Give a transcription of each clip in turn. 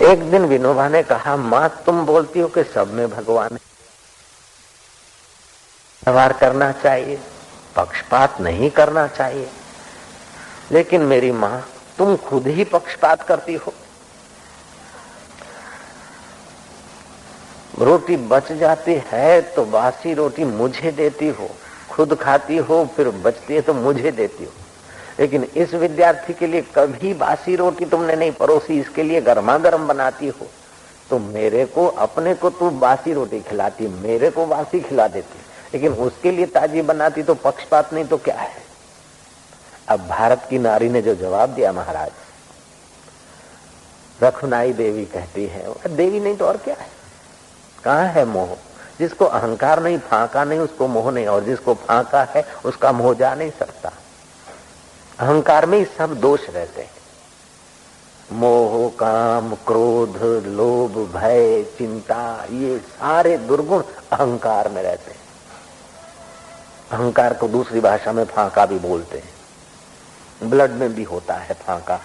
एक दिन विनोबा ने कहा, माँ तुम बोलती हो कि सब में भगवान है, व्यवहार करना चाहिए, पक्षपात नहीं करना चाहिए, लेकिन मेरी माँ तुम खुद ही पक्षपात करती हो। रोटी बच जाती है तो बासी रोटी मुझे देती हो, खुद खाती हो, फिर बचती है तो मुझे देती हो। लेकिन इस विद्यार्थी के लिए कभी बासी रोटी तुमने नहीं परोसी, इसके लिए गर्मा गर्म बनाती हो। तो मेरे को, अपने को तू बासी रोटी खिलाती, मेरे को बासी खिला देती, लेकिन उसके लिए ताजी बनाती, तो पक्षपात नहीं तो क्या है। अब भारत की नारी ने जो जवाब दिया महाराज, रखुनाई देवी कहती है, देवी नहीं तो और क्या है। कहाँ है मोह? जिसको अहंकार नहीं, फांका नहीं, उसको मोह नहीं, और जिसको फांका है उसका मोह जा नहीं सकता। अहंकार में ही सब दोष रहते हैं। मोह, काम, क्रोध, लोभ, भय, चिंता, ये सारे दुर्गुण अहंकार में रहते हैं। अहंकार को दूसरी भाषा में फांका भी बोलते हैं। ब्लड में भी होता है फांका।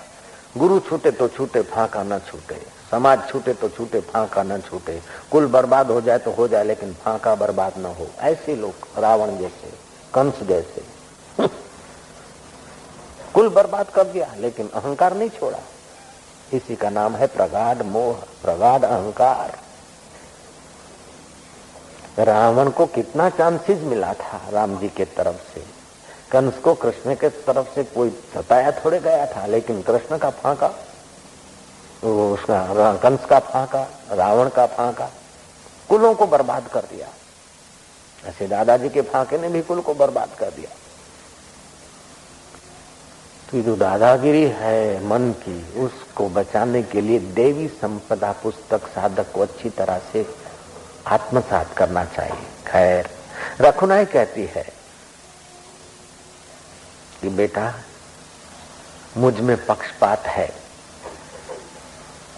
गुरु छूटे तो छूटे, फांका न छूटे। समाज छूटे तो छूटे, फांका न छूटे। कुल बर्बाद हो जाए तो हो जाए, लेकिन फांका बर्बाद न हो। ऐसे लोग, रावण जैसे, कंस जैसे, कुल बर्बाद कर दिया लेकिन अहंकार नहीं छोड़ा। इसी का नाम है प्रगाढ़ मोह, प्रगाढ़ अहंकार। रावण को कितना चांसेस मिला था राम जी के तरफ से, कंस को कृष्ण के तरफ से कोई सताया थोड़े गया था, लेकिन कृष्ण का फांका, उसका कंस का फांका, रावण का फांका कुलों को बर्बाद कर दिया। ऐसे दादाजी के फांके ने भी कुल को बर्बाद कर दिया। तो जो दादागिरी है मन की, उसको बचाने के लिए देवी संपदा पुस्तक साधक को अच्छी तरह से आत्मसात करना चाहिए। खैर, रखुनाई कहती है कि बेटा मुझ में पक्षपात है।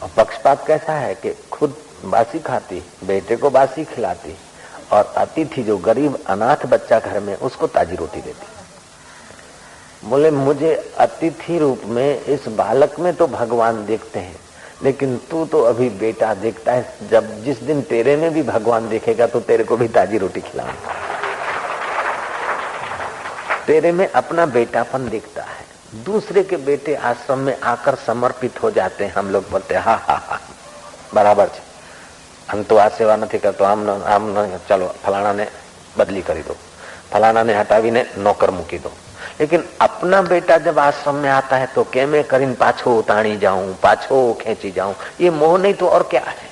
और पक्षपात कैसा है कि खुद बासी खाती, बेटे को बासी खिलाती, और अतिथि जो गरीब अनाथ बच्चा घर में, उसको ताजी रोटी देती। बोले मुझे अतिथि रूप में इस बालक में तो भगवान देखते हैं, लेकिन तू तो अभी बेटा देखता है। जब जिस दिन तेरे में भी भगवान देखेगा तो तेरे को भी ताजी रोटी खिलाऊंगा। तेरे में अपना बेटापन दिखता है। दूसरे के बेटे आश्रम में आकर समर्पित हो जाते हैं। हम लोग बोलते हैं हा हा हा बराबर है, हम तो आज सेवा नहीं करते, हम चलो फलाना ने बदली करी दो, फलाना ने हटावी ने नौकर मूकी दो। लेकिन अपना बेटा जब आश्रम में आता है तो के मैं करीन पाछो ताणी जाऊं, पाछो खींची जाऊं, ये मोह नहीं तो और क्या है।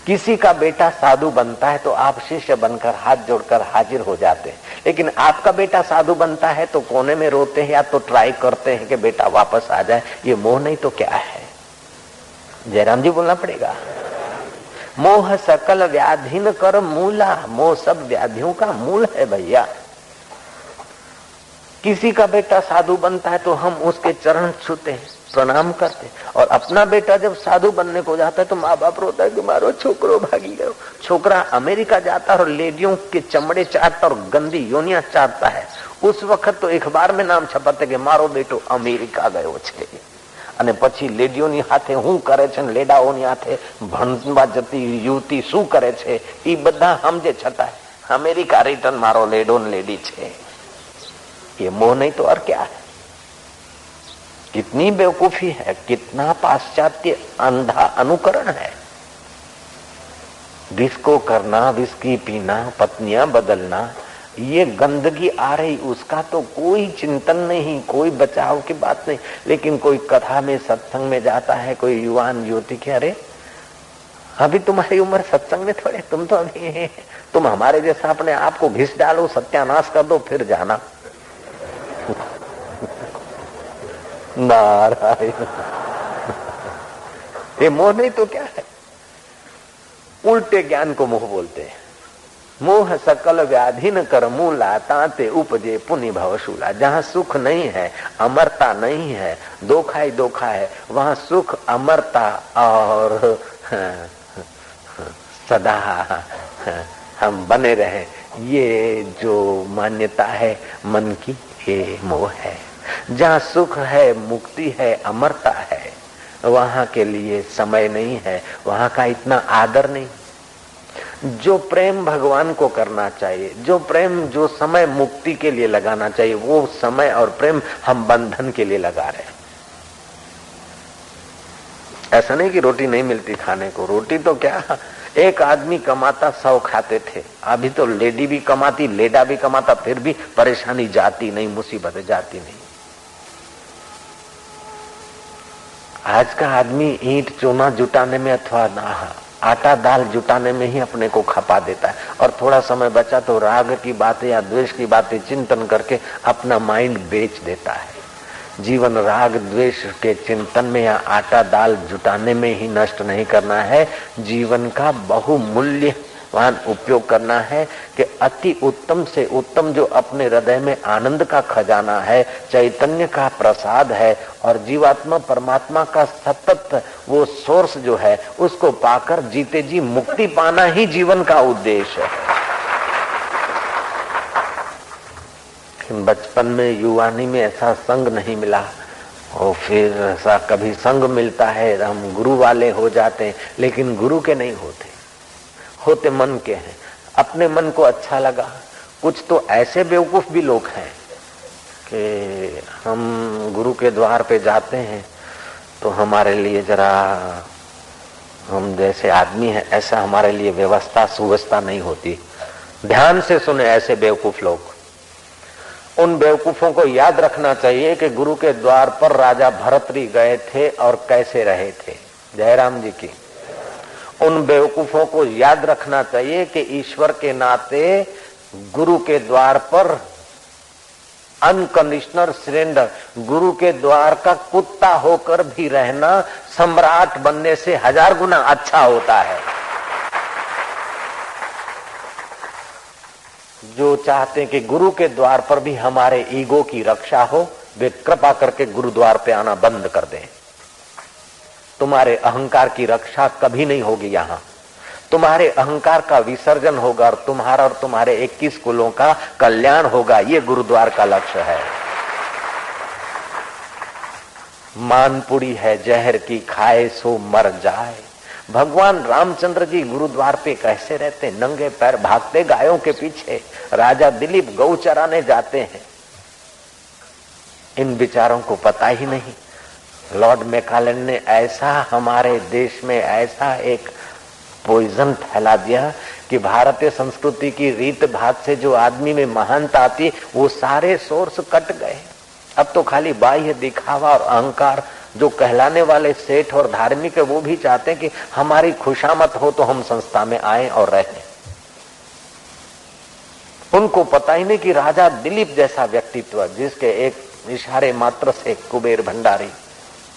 किसी का बेटा साधु बनता है तो आप शिष्य बनकर हाथ जोड़कर हाजिर हो जाते हैं, लेकिन आपका बेटा साधु बनता है तो कोने में रोते हैं या तो ट्राई करते हैं कि बेटा वापस आ जाए। ये मोह नहीं तो क्या है। जयराम जी बोलना पड़ेगा। मोह सकल व्याधिन कर मूला, मोह सब व्याधियों का मूल है भैया। किसी का बेटा साधु बनता है तो हम उसके चरण छूते हैं, प्रणाम करते हैं, और अपना बेटा जब साधु बनने को जाता है तो माँ बाप रोता है कि मारो छोकरो भागी गयो। छोकरा अमेरिका जाता है और लेडियों के चमड़े चाटता और गंदी योनियां चाटता है, उस वक्त तो अखबार में नाम छपाते कि मारो बेटो अमेरिका गयो छे। અને પછી લેડીઓની હાથે હું કરે છે ને લેડાઓની હાથે ભણવા જતી યુવતી શું કરે છે એ બધા સમજે છતાં અમેરિકા રિટર્ન મારો લેડો ને લેડી છે। ये मोह नहीं तो और क्या है। कितनी बेवकूफी है, कितना पाश्चात्य अंधा अनुकरण है। डिस्को करना, विस्की पीना, पत्नियां बदलना, ये गंदगी आ रही, उसका तो कोई चिंतन नहीं, कोई बचाव की बात नहीं। लेकिन कोई कथा में सत्संग में जाता है, कोई युवान युवती के, अरे अभी तुम्हारी उम्र सत्संग में थोड़े, तुम तो अभी, तुम हमारे जैसा अपने आप को घिस डालो, सत्यानाश कर दो, फिर जाना। नारायण, ये मोह नहीं तो क्या है। उल्टे ज्ञान को मोह बोलते हैं। मोह सकल व्याधि न कर मूला, ताते उपजे पुनि भवशूला। जहाँ सुख नहीं है, अमरता नहीं है, धोखा ही धोखा है, वहां सुख, अमरता और सदा हम बने रहे, ये जो मान्यता है मन की, ये मोह है। जहाँ सुख है, मुक्ति है, अमरता है, वहां के लिए समय नहीं है, वहां का इतना आदर नहीं। जो प्रेम भगवान को करना चाहिए, जो प्रेम, जो समय मुक्ति के लिए लगाना चाहिए, वो समय और प्रेम हम बंधन के लिए लगा रहे हैं। ऐसा नहीं कि रोटी नहीं मिलती खाने को, रोटी तो क्या, एक आदमी कमाता 100 खाते थे। अभी तो लेडी भी कमाती, लेडा भी कमाता, फिर भी परेशानी जाती नहीं, मुसीबतें जाती नहीं। आज का आदमी ईंट चूना जुटाने में अथवा आटा दाल जुटाने में ही अपने को खपा देता है, और थोड़ा समय बचा तो राग की बातें या द्वेष की बातें चिंतन करके अपना माइंड बेच देता है। जीवन राग द्वेष के चिंतन में या आटा दाल जुटाने में ही नष्ट नहीं करना है, जीवन का बहुमूल्यवान उपयोग करना है कि अति उत्तम से उत्तम जो अपने हृदय में आनंद का खजाना है, चैतन्य का प्रसाद है, और जीवात्मा परमात्मा का सतत वो सोर्स जो है, उसको पाकर जीते जी मुक्ति पाना ही जीवन का उद्देश्य है। बचपन में, युवानी में ऐसा संग नहीं मिला, और फिर ऐसा कभी संग मिलता है, हम गुरु वाले हो जाते हैं, लेकिन गुरु के नहीं होते, होते मन के हैं। अपने मन को अच्छा लगा। कुछ तो ऐसे बेवकूफ भी लोग हैं कि हम गुरु के द्वार पे जाते हैं तो हमारे लिए जरा, हम जैसे आदमी हैं ऐसा हमारे लिए व्यवस्था सुव्यवस्था नहीं होती। ध्यान से सुने ऐसे बेवकूफ लोग। उन बेवकूफों को याद रखना चाहिए कि गुरु के द्वार पर राजा भरतरी गए थे और कैसे रहे थे। जयराम जी की। उन बेवकूफों को याद रखना चाहिए कि ईश्वर के नाते गुरु के द्वार पर अनकंडीशनल सरेंडर, गुरु के द्वार का कुत्ता होकर भी रहना सम्राट बनने से 1000 गुना अच्छा होता है। जो चाहते हैं कि गुरु के द्वार पर भी हमारे ईगो की रक्षा हो, वे कृपा करके गुरुद्वार पे आना बंद कर दें। तुम्हारे अहंकार की रक्षा कभी नहीं होगी यहाँ। तुम्हारे अहंकार का विसर्जन होगा और तुम्हारे 21 कुलों का कल्याण होगा। ये गुरुद्वार का लक्ष्य है। मानपुरी है जहर की, खाए सो मर जाए। भगवान रामचंद्र जी गुरुद्वार पे कैसे रहते, नंगे पैर भागते गायों के पीछे। राजा दिलीप गौ चराने जाते हैं। इन विचारों को पता ही नहीं। लॉर्ड मैकालन ने ऐसा हमारे देश में ऐसा एक पॉइजन फैला दिया कि भारतीय संस्कृति की रीत भात से जो आदमी में महानता आती, वो सारे सोर्स कट गए। अब तो खाली बाह्य दिखावा और अहंकार, जो कहलाने वाले सेठ और धार्मिक है, वो भी चाहते हैं कि हमारी खुशामद हो तो हम संस्था में आए और रहें। उनको पता ही नहीं कि राजा दिलीप जैसा व्यक्तित्व, जिसके एक इशारे मात्र से कुबेर भंडारी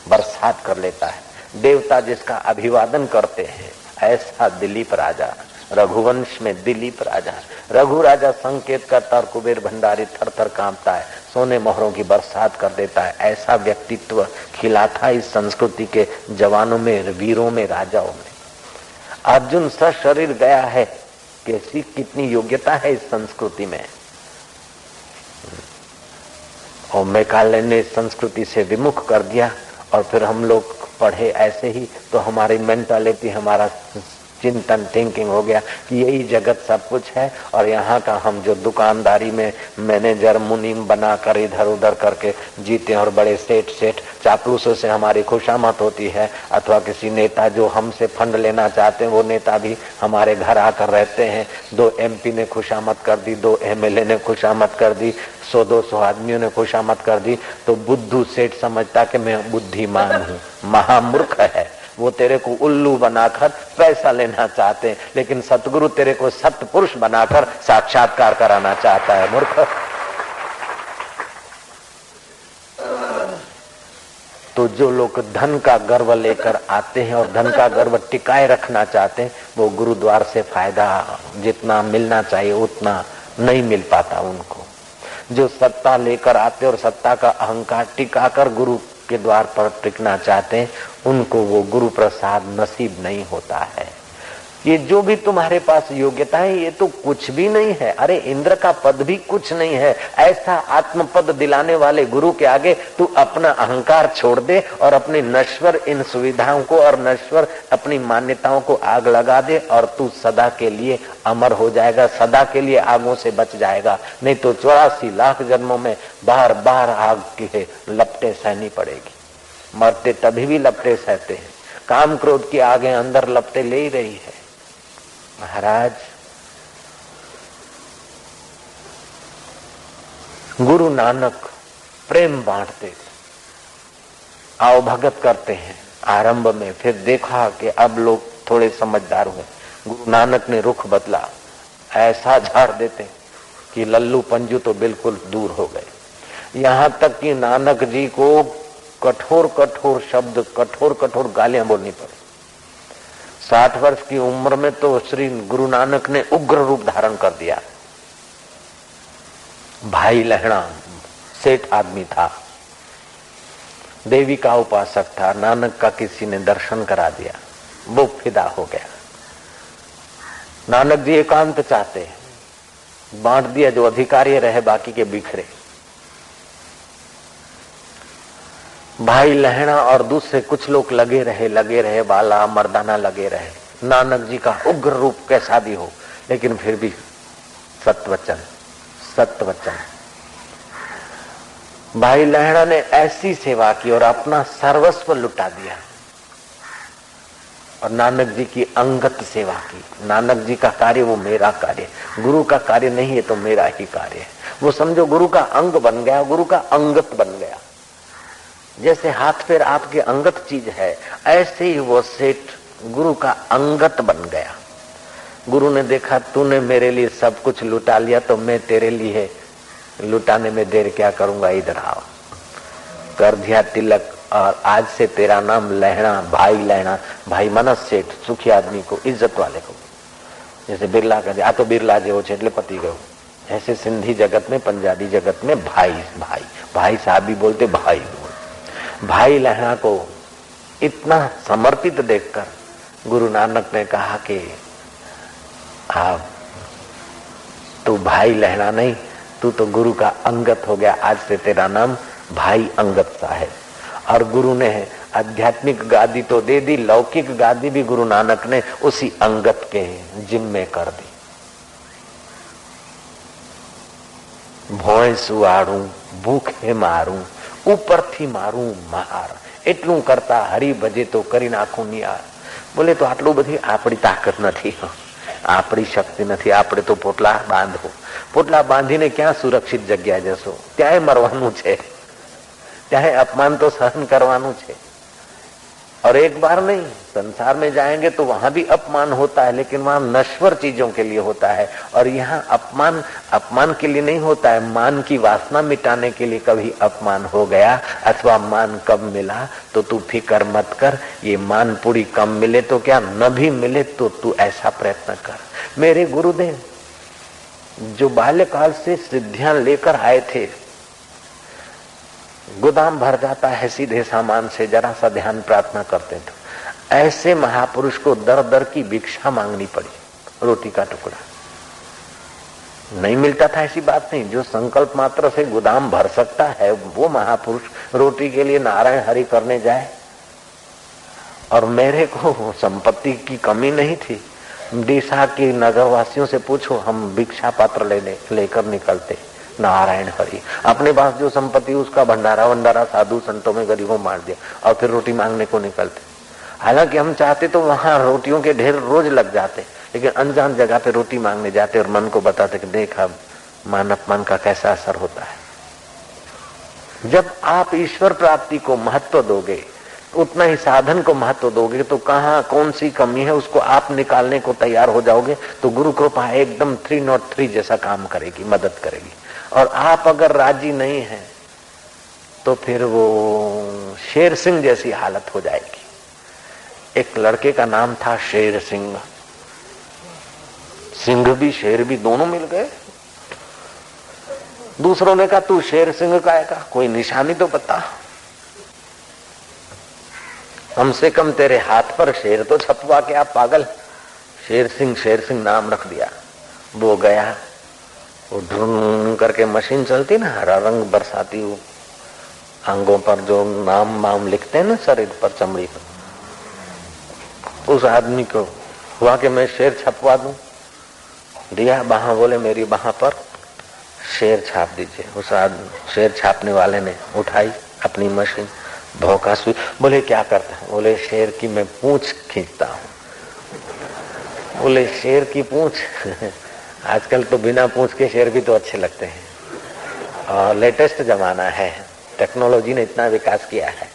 बरसात कर लेता है, देवता जिसका अभिवादन करते हैं, ऐसा दिलीप राजा। रघुवंश में दिलीप राजा, रघु राजा संकेत करता और कुबेर भंडारी थर थर कांपता है, सोने मोहरों की बरसात कर देता है। ऐसा व्यक्तित्व खिला था इस संस्कृति के जवानों में, वीरों में, राजाओं में। अर्जुन सशरीर गया है, कैसी कितनी योग्यता है इस संस्कृति में। और मैकाले ने संस्कृति से विमुख कर दिया, और फिर हम लोग पढ़े ऐसे ही, तो हमारी मेंटालिटी, हमारा चिंतन, थिंकिंग हो गया कि यही जगत सब कुछ है, और यहाँ का हम जो दुकानदारी में मैनेजर मुनीम बनाकर इधर उधर करके जीते, और बड़े सेठ चापलूसों से हमारी खुशामद होती है, अथवा किसी नेता जो हमसे फंड लेना चाहते हैं, वो नेता भी हमारे घर आकर रहते हैं। 2 MP ने खुशामद कर दी, 2 MLA ने खुशामद कर दी, 100-200 आदमियों ने खुशामद कर दी, तो बुद्धू सेठ समझता कि मैं बुद्धिमान हूँ। महामूर्ख है वो, तेरे को उल्लू बनाकर पैसा लेना चाहते हैं, लेकिन सतगुरु तेरे को सत्पुरुष बनाकर साक्षात्कार कराना चाहता है। मूर्ख। तो जो लोग धन का गर्व लेकर आते हैं और धन का गर्व टिकाए रखना चाहते हैं, वो गुरुद्वार से फायदा जितना मिलना चाहिए उतना नहीं मिल पाता उनको। जो सत्ता लेकर आते और सत्ता का अहंकार टिकाकर गुरु के द्वार पर टिकना चाहते हैं, उनको वो गुरु प्रसाद नसीब नहीं होता है। ये जो भी तुम्हारे पास योग्यता है ये तो कुछ भी नहीं है। अरे इंद्र का पद भी कुछ नहीं है। ऐसा आत्म पद दिलाने वाले गुरु के आगे तू अपना अहंकार छोड़ दे और अपनी नश्वर इन सुविधाओं को और नश्वर अपनी मान्यताओं को आग लगा दे और तू सदा के लिए अमर हो जाएगा, सदा के लिए आगों से बच जाएगा। नहीं तो 84 लाख जन्मों में बार बार आग की लपटें सहनी पड़ेगी। मरते तभी भी लपटें सहते हैं, काम क्रोध की आगे अंदर लपटें ले ही रही है। महाराज गुरु नानक प्रेम बांटते थे, आओ भगत करते हैं आरंभ में। फिर देखा कि अब लोग थोड़े समझदार हुए, गुरु नानक ने रुख बदला, ऐसा झाड़ देते कि लल्लू पंजू तो बिल्कुल दूर हो गए। यहां तक कि नानक जी को कठोर कठोर शब्द, कठोर कठोर गालियां बोलनी पड़ी। 60 वर्ष की उम्र में तो श्री गुरु नानक ने उग्र रूप धारण कर दिया। भाई लहणा सेठ आदमी था, देवी का उपासक था। नानक का किसी ने दर्शन करा दिया, वो फिदा हो गया। नानक जी एकांत चाहते, बांट दिया, जो अधिकारी रहे बाकी के बिखरे। भाई लहणा और दूसरे कुछ लोग लगे रहे, बाला मर्दाना लगे रहे। नानक जी का उग्र रूप कैसा भी हो, लेकिन फिर भी सत्वचन। भाई लहणा ने ऐसी सेवा की और अपना सर्वस्व लुटा दिया और नानक जी की अंगत सेवा की। नानक जी का कार्य वो मेरा कार्य, गुरु का कार्य नहीं है तो मेरा ही कार्य है। वो समझो गुरु का अंग बन गया, गुरु का अंगत बन गया। जैसे हाथ पैर आपके अंगत चीज है, ऐसे ही वो सेठ गुरु का अंगत बन गया। गुरु ने देखा तूने मेरे लिए सब कुछ लुटा लिया तो मैं तेरे लिए लुटाने में देर क्या करूंगा, इधर आओ। कर दिया तिलक और आज से तेरा नाम लहणा, भाई लहणा। भाई माना सेठ, सुखी आदमी को, इज्जत वाले को। जैसे बिरला कहते आ तो बिरला जेवो छे એટલે पति गयो, ऐसे सिंधी जगत में, पंजाबी जगत में भाई भाई भाई साहब भी बोलते, भाई भाई लहणा को इतना समर्पित देखकर गुरु नानक ने कहा कि आप तू भाई लहणा नहीं, तू तो गुरु का अंगत हो गया। आज से तेरा नाम भाई अंगत सा है। और गुरु ने आध्यात्मिक गादी तो दे दी, लौकिक गादी भी गुरु नानक ने उसी अंगत के जिम्मे कर दी। भोय सुवाड़ू, भूखे मारू, ઉપરથી મારું માર, એટલું કરતા હરી ભજે તો કરી નાખું નિયાર। બોલે તો આટલું બધી આપણી તાકાત નથી, આપણી શક્તિ નથી। આપણે તો પોટલા બાંધો, પોટલા બાંધીને ક્યાં સુરક્ષિત જગ્યા જશો? ત્યાંય મરવાનું છે, ત્યાંય અપમાન તો સહન કરવાનું છે। और एक बार नहीं, संसार में जाएंगे तो वहां भी अपमान होता है, लेकिन वहां नश्वर चीजों के लिए होता है। और यहाँ अपमान के लिए नहीं होता है, मान की वासना मिटाने के लिए। कभी अपमान हो गया अथवा मान कम मिला तो तू फिक्र मत कर, ये मान पूरी कम मिले तो क्या, न भी मिले तो तू ऐसा प्रयत्न कर। मेरे गुरुदेव जो बाल्यकाल से सिद्धियां लेकर आए थे, गोदाम भर जाता है सीधे सामान से, जरा सा ध्यान प्रार्थना करते थे। ऐसे महापुरुष को दर दर की भिक्षा मांगनी पड़ी, रोटी का टुकड़ा नहीं मिलता था। ऐसी बात नहीं, जो संकल्प मात्र से गोदाम भर सकता है वो महापुरुष रोटी के लिए नारायण हरि करने जाए। और मेरे को संपत्ति की कमी नहीं थी, डीसा के नगरवासियों से पूछो, हम भिक्षा पात्र लेकर निकलते, नारायण हरि। अपने पास जो संपत्ति उसका भंडारा साधु संतों में गरीबों मार दिया और फिर रोटी मांगने को निकलते। हालांकि हम चाहते तो वहां रोटियों के ढेर रोज लग जाते, लेकिन अनजान जगह पे रोटी मांगने जाते और मन को बताते कि देख अब मान अपमान का कैसा असर होता है। जब आप ईश्वर प्राप्ति को महत्व दोगे, उतना ही साधन को महत्व दोगे, तो कहाँ कौन सी कमी है उसको आप निकालने को तैयार हो जाओगे, तो गुरु कृपा एकदम 303 जैसा काम करेगी, मदद करेगी। और आप अगर राजी नहीं हैं तो फिर वो शेर सिंह जैसी हालत हो जाएगी। एक लड़के का नाम था शेर सिंह, सिंह भी शेर भी दोनों मिल गए। दूसरों ने कहा तू शेर सिंह का है का, कोई निशानी तो बता, कम से कम तेरे हाथ पर शेर तो छपवा के। आप पागल, शेर सिंह नाम रख दिया। वो गया, वो ढूंढ करके मशीन चलती ना, हरा रंग बरसाती, वो अंगों पर जो नाम वाम लिखते हैं ना शरीर पर, चमड़ी पर, उस आदमी को हुआ कि मैं शेर छपवा दूं। दिया बाहा, बोले मेरी बाहा पर शेर छाप दीजिए। उस आदमी शेर छापने वाले ने उठाई अपनी मशीन, भौंका सुई। बोले क्या करता है? बोले शेर की मैं पूंछ खींचता हूँ। बोले शेर की पूंछ? आजकल तो बिना पूंछ के शेर भी तो अच्छे लगते हैं, और लेटेस्ट जमाना है, टेक्नोलॉजी ने इतना विकास किया है,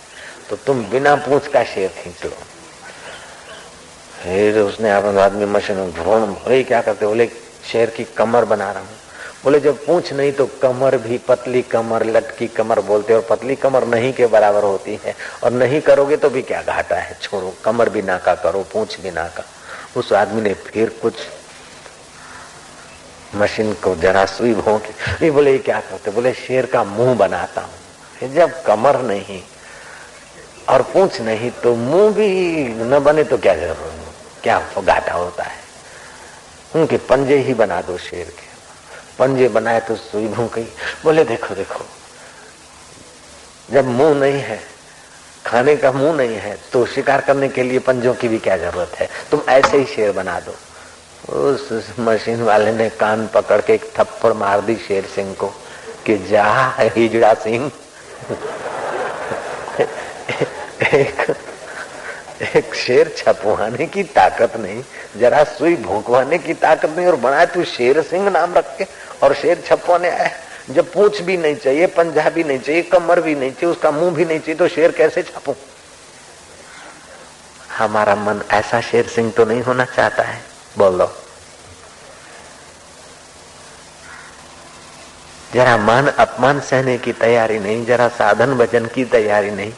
तो तुम बिना पूंछ का शेर खींच लो। फिर उसने अपना आदमी मशीन में बोले क्या करते? बोले शेर की कमर बना रहा हूँ। बोले जब पूंछ नहीं तो कमर भी, पतली कमर, लटकी कमर बोलते, और पतली कमर नहीं के बराबर होती है, और नहीं करोगे तो भी क्या घाटा है, छोड़ो, कमर भी ना का करो, पूंछ भी ना का। उस आदमी ने फिर कुछ मशीन को जरा सुई भोंकी। बोले क्या करते? बोले शेर का मुंह बनाता हूँ। जब कमर नहीं और पूंछ नहीं तो मुंह भी न बने तो क्या जरूरत, क्या घाटा होता है। उनके पंजे ही बना दो शेर के। पंजे बनाए तो सुई भूंकी। बोले देखो देखो, जब मुंह नहीं है, खाने का मुंह नहीं है, तो शिकार करने के लिए पंजों की भी क्या जरूरत है, तुम ऐसे ही शेर बना दो। उस मशीन वाले ने कान पकड़ के एक थप्पड़ मार दी शेर सिंह को कि जा हिजड़ा सिंह। एक शेर छपवाने की ताकत नहीं, जरा सुई भोंकवाने की ताकत नहीं, और बनाए तू शेर सिंह नाम रख के, और शेर छपवाने आया। जब पूंछ भी नहीं चाहिए, पंजा भी नहीं चाहिए, कमर भी नहीं चाहिए, उसका मुंह भी नहीं चाहिए, तो शेर कैसे छपूं? हमारा मन ऐसा शेर सिंह तो नहीं होना चाहता है? बोलो, जरा मान अपमान सहने की तैयारी नहीं, जरा साधन भजन की तैयारी नहीं,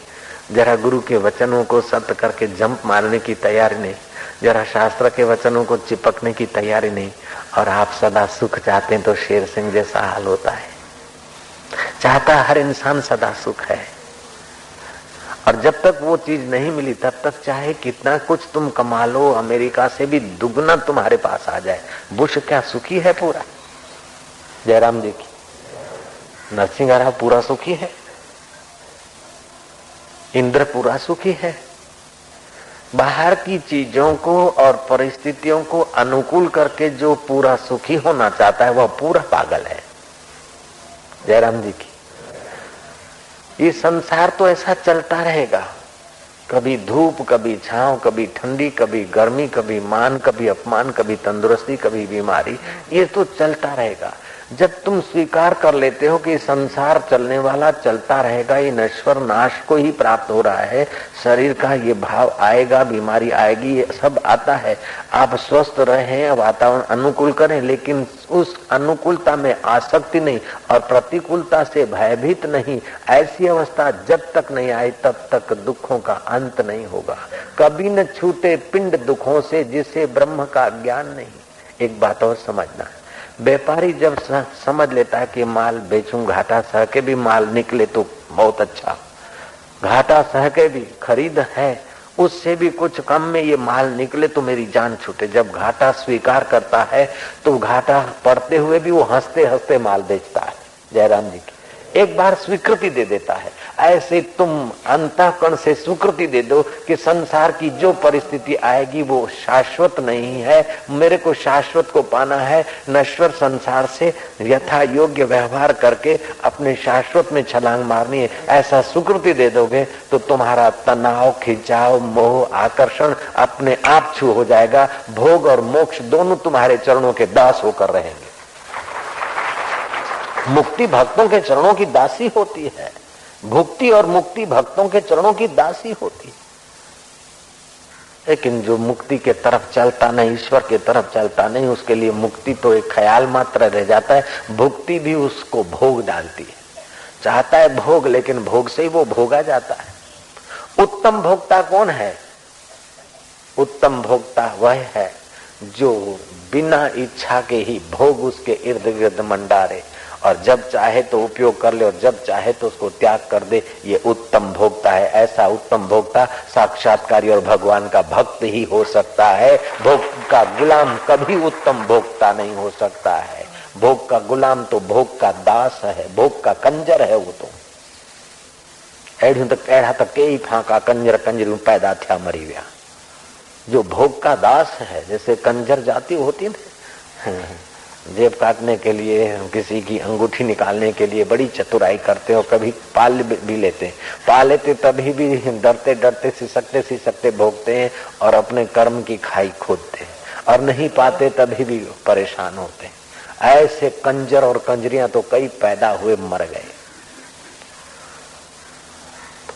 जरा गुरु के वचनों को सत्य करके जंप मारने की तैयारी नहीं, जरा शास्त्र के वचनों को चिपकने की तैयारी नहीं, और आप सदा सुख चाहते हैं तो शेर सिंह जैसा हाल होता है। चाहता हर इंसान सदा सुख है, और जब तक वो चीज नहीं मिली तब तक चाहे कितना कुछ तुम कमा लो, अमेरिका से भी दुगना तुम्हारे पास आ जाए, बुश क्या सुखी है पूरा? जयराम जी की नरसिंह पूरा सुखी है, इंद्र पूरा सुखी है। बाहर की चीजों को और परिस्थितियों को अनुकूल करके जो पूरा सुखी होना चाहता है वह पूरा पागल है। जयराम जी की ये संसार तो ऐसा चलता रहेगा, कभी धूप, कभी छांव, कभी ठंडी, कभी गर्मी, कभी मान, कभी अपमान, कभी तंदुरुस्ती, कभी बीमारी, ये तो चलता रहेगा। जब तुम स्वीकार कर लेते हो कि संसार चलने वाला चलता रहेगा, ये नश्वर नाश को ही प्राप्त हो रहा है, शरीर का ये भाव आएगा, बीमारी आएगी, ये सब आता है, आप स्वस्थ रहें, वातावरण अनुकूल करें, लेकिन उस अनुकूलता में आसक्ति नहीं और प्रतिकूलता से भयभीत नहीं, ऐसी अवस्था जब तक नहीं आई तब तक दुखों का अंत नहीं होगा। कभी न छूटे पिंड दुखों से जिसे ब्रह्म का ज्ञान नहीं। एक बात और समझना, व्यापारी जब समझ लेता है कि माल बेचूं, घाटा सह के भी माल निकले तो बहुत अच्छा, घाटा सह के भी खरीद है, उससे भी कुछ कम में ये माल निकले तो मेरी जान छूटे, जब घाटा स्वीकार करता है तो घाटा पड़ते हुए भी वो हंसते हंसते माल बेचता है। जयराम जी की एक बार स्वीकृति दे देता है। ऐसे तुम अंतःकरण से स्वीकृति दे दो कि संसार की जो परिस्थिति आएगी वो शाश्वत नहीं है, मेरे को शाश्वत को पाना है, नश्वर संसार से यथा योग्य व्यवहार करके अपने शाश्वत में छलांग मारनी है, ऐसा स्वीकृति दे दोगे तो तुम्हारा तनाव, खिंचाव, मोह, आकर्षण अपने आप छू हो जाएगा। भोग और मोक्ष दोनों तुम्हारे चरणों के दास होकर रहेंगे। मुक्ति भक्तों के चरणों की दासी होती है, भुक्ति और मुक्ति भक्तों के चरणों की दासी होती है। लेकिन जो मुक्ति के तरफ चलता नहीं, ईश्वर के तरफ चलता नहीं, उसके लिए मुक्ति तो एक ख्याल मात्र रह जाता है, भुक्ति भी उसको भोग डालती है। चाहता है भोग, लेकिन भोग से ही वो भोगा जाता है। उत्तम भोक्ता कौन है? उत्तम भोक्ता वह है जो बिना इच्छा के ही भोग उसके इर्द गिर्द मंडारे और जब चाहे तो उपयोग कर ले और जब चाहे तो उसको त्याग कर दे। ये उत्तम भोक्ता है। ऐसा उत्तम भोक्ता साक्षात्कारी और भगवान का भक्त ही हो सकता है। भोग का गुलाम कभी उत्तम भोक्ता नहीं हो सकता है। भोग का गुलाम तो भोग का दास है, भोग का कंजर है। वो तो एढ़ तक एढ़ा तक के ही फाका कंजर कंजरी पैदा थया मरी गया। जो भोग का दास है, जैसे कंजर जाति होती है ना, जेब काटने के लिए, किसी की अंगूठी निकालने के लिए बड़ी चतुराई करते हो, कभी पाल भी लेते, पा लेते तभी भी डरते डरते सिसकते भोगते हैं और अपने कर्म की खाई खोदते हैं, और नहीं पाते तभी भी परेशान होते हैं। ऐसे कंजर और कंजरियां तो कई पैदा हुए मर गए।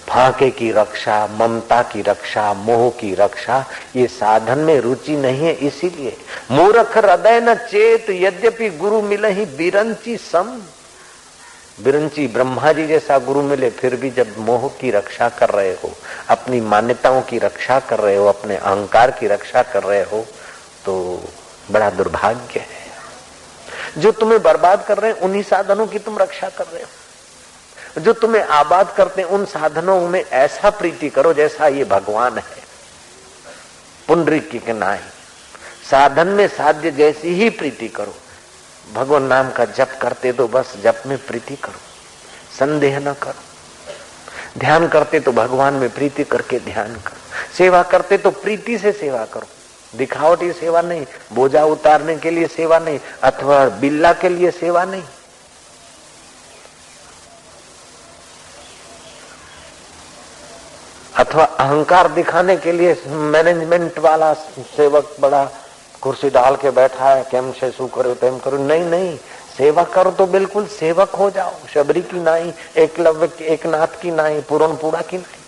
फाके की रक्षा, ममता की रक्षा, मोह की रक्षा, ये साधन में रुचि नहीं है। इसीलिए मूर्ख हृदय न चेत, यद्यपि गुरु मिले ही बिरंची सम। बिरंची ब्रह्मा जी जैसा गुरु मिले फिर भी जब मोह की रक्षा कर रहे हो, अपनी मान्यताओं की रक्षा कर रहे हो, अपने अहंकार की रक्षा कर रहे हो, तो बड़ा दुर्भाग्य है। जो तुम्हें बर्बाद कर रहे हैं उन्हीं साधनों की तुम रक्षा कर रहे हो। जो तुम्हें आबाद करते हैं उन साधनों में ऐसा प्रीति करो जैसा ये भगवान है। पुंडरीक की नाई साधन में साध्य जैसी ही प्रीति करो। भगवान नाम का जप करते तो बस जप में प्रीति करो, संदेह न करो। ध्यान करते तो भगवान में प्रीति करके ध्यान करो। सेवा करते तो प्रीति से सेवा करो, दिखावटी सेवा नहीं, बोझा उतारने के लिए सेवा नहीं, अथवा बिल्ला के लिए सेवा नहीं। अथवा अहंकार दिखाने के लिए मैनेजमेंट वाला सेवक बड़ा कुर्सी डाल के बैठा है, केम से शू करो तेम करो। नहीं नहीं, सेवा करो तो बिल्कुल सेवक हो जाओ। शबरी की नाई, एकलव्य एकनाथ की नाई, पूरनपुरा की नाई।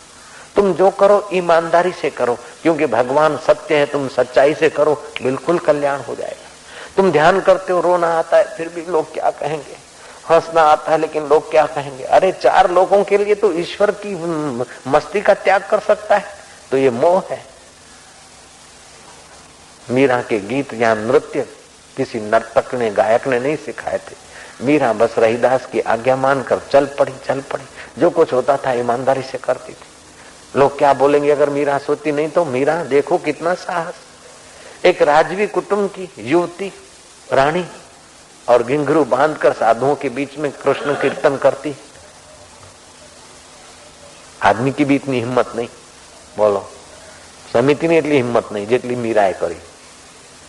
तुम जो करो ईमानदारी से करो, क्योंकि भगवान सत्य है। तुम सच्चाई से करो, बिल्कुल कल्याण हो जाएगा। तुम ध्यान करते हो, रोना आता है फिर भी लोग क्या कहेंगे, हंसना आता है लेकिन लोग क्या कहेंगे। अरे 4 लोगों के लिए तो ईश्वर की मस्ती का त्याग कर सकता है, तो ये मोह है। मीरा के गीत या नृत्य किसी नर्तक ने, गायक ने नहीं सिखाए थे। मीरा बस रहीदास की आज्ञा मानकर चल पड़ी। जो कुछ होता था ईमानदारी से करती थी। लोग क्या बोलेंगे अगर मीरा सोती नहीं, तो मीरा देखो कितना साहस। एक राजवी कुटुंब की युवती रानी और घिंघरू बांधकर साधुओं के बीच में कृष्ण कीर्तन करती। आदमी की भी इतनी हिम्मत नहीं, बोलो समिति ने इतनी हिम्मत नहीं जितनी मीराए करी।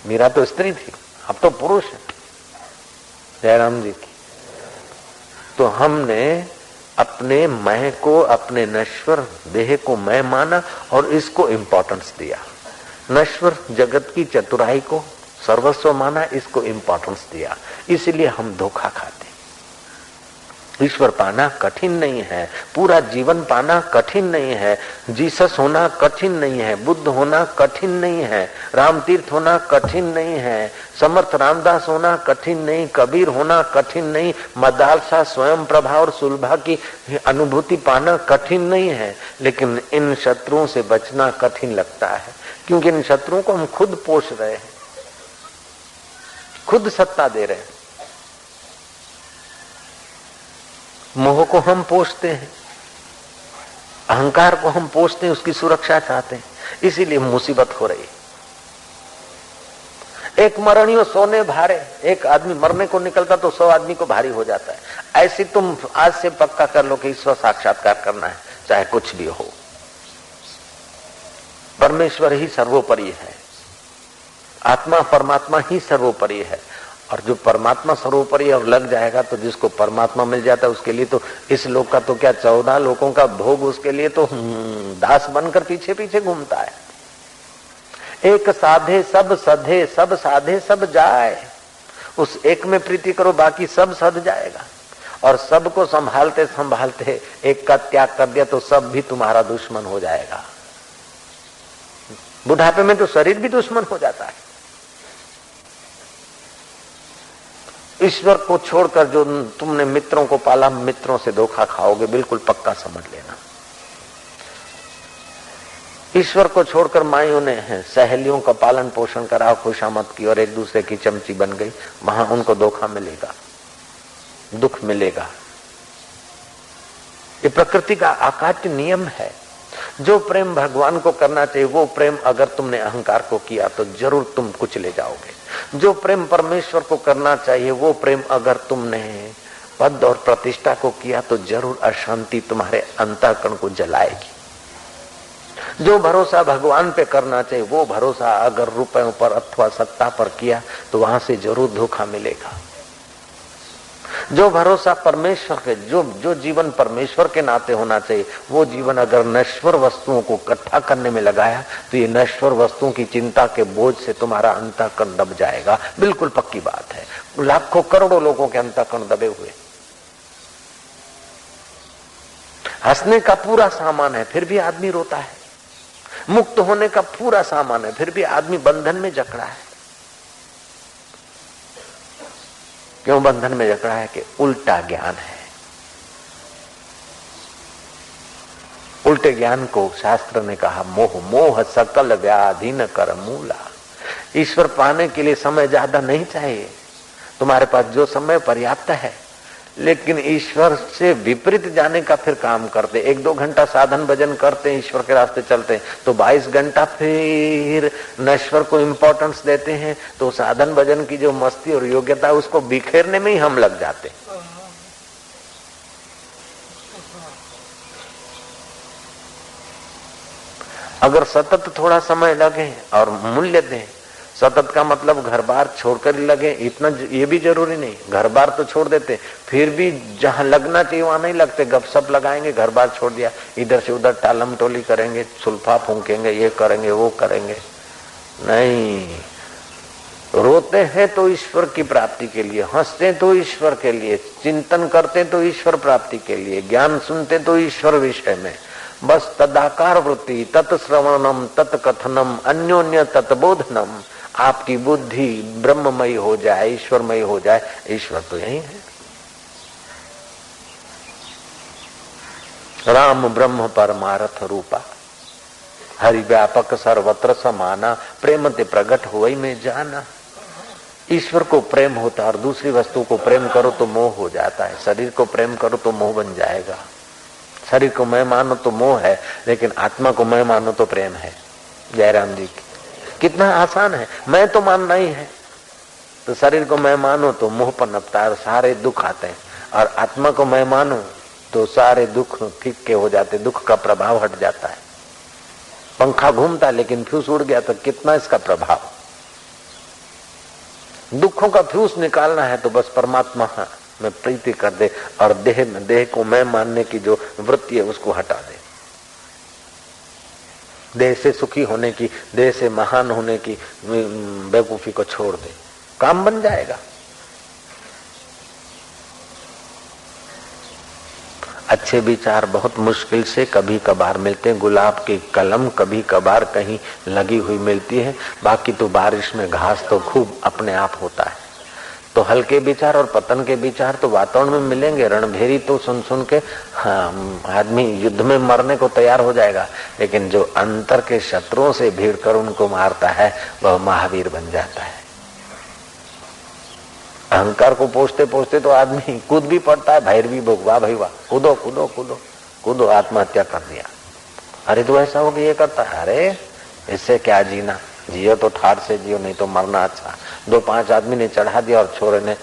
मीरा तो स्त्री थी, अब तो पुरुष है जयराम जी की। तो हमने अपने मैं को, अपने नश्वर देह को मैं माना और इसको इंपॉर्टेंस दिया। नश्वर जगत की चतुराई को सर्वस्व माना, इसको इंपॉर्टेंस दिया, इसलिए हम धोखा खाते। ईश्वर पाना कठिन नहीं है, पूरा जीवन पाना कठिन नहीं है, जीसस होना कठिन नहीं है, बुद्ध होना कठिन नहीं है, रामतीर्थ होना कठिन नहीं है, समर्थ रामदास होना कठिन नहीं, कबीर होना कठिन नहीं, मदालसा स्वयं प्रभा और सुलभा की अनुभूति पाना कठिन नहीं है। लेकिन इन शत्रुओं से बचना कठिन लगता है, क्योंकि इन शत्रुओं को हम खुद पोष रहे हैं, खुद सत्ता दे रहे हैं। मोह को हम पोषते हैं, अहंकार को हम पोषते हैं, उसकी सुरक्षा चाहते हैं, इसीलिए मुसीबत हो रही है। एक मरणियों सोने भारे, एक आदमी मरने को निकलता तो 100 आदमी को भारी हो जाता है। ऐसे तुम आज से पक्का कर लो कि ईश्वर साक्षात्कार करना है, चाहे कुछ भी हो। परमेश्वर ही सर्वोपरि है, आत्मा परमात्मा ही सर्वोपरि है। और जो परमात्मा सर्वोपरि और लग जाएगा तो जिसको परमात्मा मिल जाता है उसके लिए तो इस लोक का तो क्या 14 लोकों का भोग उसके लिए तो दास बनकर पीछे पीछे घूमता है। एक साधे सब सधे, सब साधे सब जाए। उस एक में प्रीति करो, बाकी सब सध जाएगा। और सबको संभालते संभालते एक का त्याग कर दिया तो सब भी तुम्हारा दुश्मन हो जाएगा। बुढ़ापे में तो शरीर भी दुश्मन हो जाता है। ईश्वर को छोड़कर जो तुमने मित्रों को पाला, मित्रों से धोखा खाओगे, बिल्कुल पक्का समझ लेना। ईश्वर को छोड़कर माइयों ने सहेलियों का पालन पोषण करा, खुशामद की और एक दूसरे की चमची बन गई, वहां उनको धोखा मिलेगा। दुख मिलेगा। ये प्रकृति का अकाट्य नियम है। जो प्रेम भगवान को करना चाहिए वो प्रेम अगर तुमने अहंकार को किया तो जरूर तुम कुछ ले जाओगे। जो प्रेम परमेश्वर को करना चाहिए वो प्रेम अगर तुमने पद और प्रतिष्ठा को किया तो जरूर अशांति तुम्हारे अंतःकरण को जलाएगी। जो भरोसा भगवान पे करना चाहिए वो भरोसा अगर रुपयों पर अथवा सत्ता पर किया तो वहां से जरूर धोखा मिलेगा। जो भरोसा परमेश्वर के जो जीवन परमेश्वर के नाते होना चाहिए वो जीवन अगर नश्वर वस्तुओं को इकट्ठा करने में लगाया तो ये नश्वर वस्तुओं की चिंता के बोझ से तुम्हारा अंतःकरण दब जाएगा। बिल्कुल पक्की बात है। लाखों करोड़ों लोगों के अंतःकरण दबे हुए, हंसने का पूरा सामान है फिर भी आदमी रोता है, मुक्त होने का पूरा सामान है फिर भी आदमी बंधन में जकड़ा है। क्यों बंधन में जकड़ा है? कि उल्टा ज्ञान है। उल्टे ज्ञान को शास्त्र ने कहा मोह, मोह सकल व्याधि न कर मूला। ईश्वर पाने के लिए समय ज्यादा नहीं चाहिए, तुम्हारे पास जो समय पर्याप्त है। लेकिन ईश्वर से विपरीत जाने का फिर काम करते, 1-2 घंटा साधन भजन करते हैं, ईश्वर के रास्ते चलते हैं, तो 22 घंटा फिर नश्वर को इंपॉर्टेंस देते हैं। तो साधन भजन की जो मस्ती और योग्यता है उसको बिखेरने में ही हम लग जाते। अगर सतत थोड़ा समय लगे और मूल्य दें, सतत का मतलब घर बार छोड़कर ही लगे, इतना ये भी जरूरी नहीं। घर बार तो छोड़ देते, फिर भी जहां लगना चाहिए वहां नहीं लगते, गपशप लगाएंगे, घर बार छोड़ दिया, इधर से उधर टालम टोली करेंगे, सुल्फा फूंकेंगे, ये करेंगे वो करेंगे। नहीं, रोते हैं तो ईश्वर की प्राप्ति के लिए, हंसते तो ईश्वर के लिए, चिंतन करते तो ईश्वर प्राप्ति के लिए, ज्ञान सुनते तो ईश्वर विषय में। बस तदाकार वृत्ति, तत्श्रवणम तत्कथनम अन्योन्य तत्बोधनम। आपकी बुद्धि ब्रह्ममयी हो जाए, ईश्वरमयी हो जाए। ईश्वर तो यही है। राम ब्रह्म परमार्थ रूपा, हरि व्यापक सर्वत्र समाना, प्रेम ते प्रगट हुई में जाना। ईश्वर को प्रेम होता है और दूसरी वस्तु को प्रेम करो तो मोह हो जाता है। शरीर को प्रेम करो तो मोह बन जाएगा। शरीर को मैं मानो तो मोह है, लेकिन आत्मा को मैं मानो तो प्रेम है। जयराम जी की कितना आसान है। मैं तो मानना ही है, तो शरीर को मैं मानो तो मोह पनपता है और सारे दुख आते हैं, और आत्मा को मैं मानो तो सारे दुख फीके हो जाते, दुख का प्रभाव हट जाता है। पंखा घूमता लेकिन फ्यूज उड़ गया तो कितना इसका प्रभाव। दुखों का फ्यूज निकालना है तो बस परमात्मा में प्रीति कर दे और देह को मैं मानने की जो वृत्ति है उसको हटा दे। देह से सुखी होने की, देह से महान होने की बेवकूफी को छोड़ दे, काम बन जाएगा। अच्छे विचार बहुत मुश्किल से कभी कभार मिलते हैं। गुलाब की कलम कभी कभार कहीं लगी हुई मिलती है, बाकी तो बारिश में घास तो खूब अपने आप होता है। तो हल्के विचार और पतन के विचार तो वातावरण में मिलेंगे। रणभेरी तो सुन सुन के आदमी युद्ध में मरने को तैयार हो जाएगा, लेकिन जो अंतर के शत्रुओं से भीड़ कर उनको मारता है वह महावीर बन जाता है। अहंकार को पोषते पोषते तो आदमी कूद भी पड़ता है, भैरवी भोगवा भाई वाह, कूदो कूदो कूदो कूदो, आत्महत्या कर दिया। अरे तो ऐसा हो गया ये करता है, अरे इससे क्या जीना, जियो तो ठाट से जियो, नहीं तो मरना अच्छा। 2-5 आदमी ने चढ़ा दिया और छोरे ने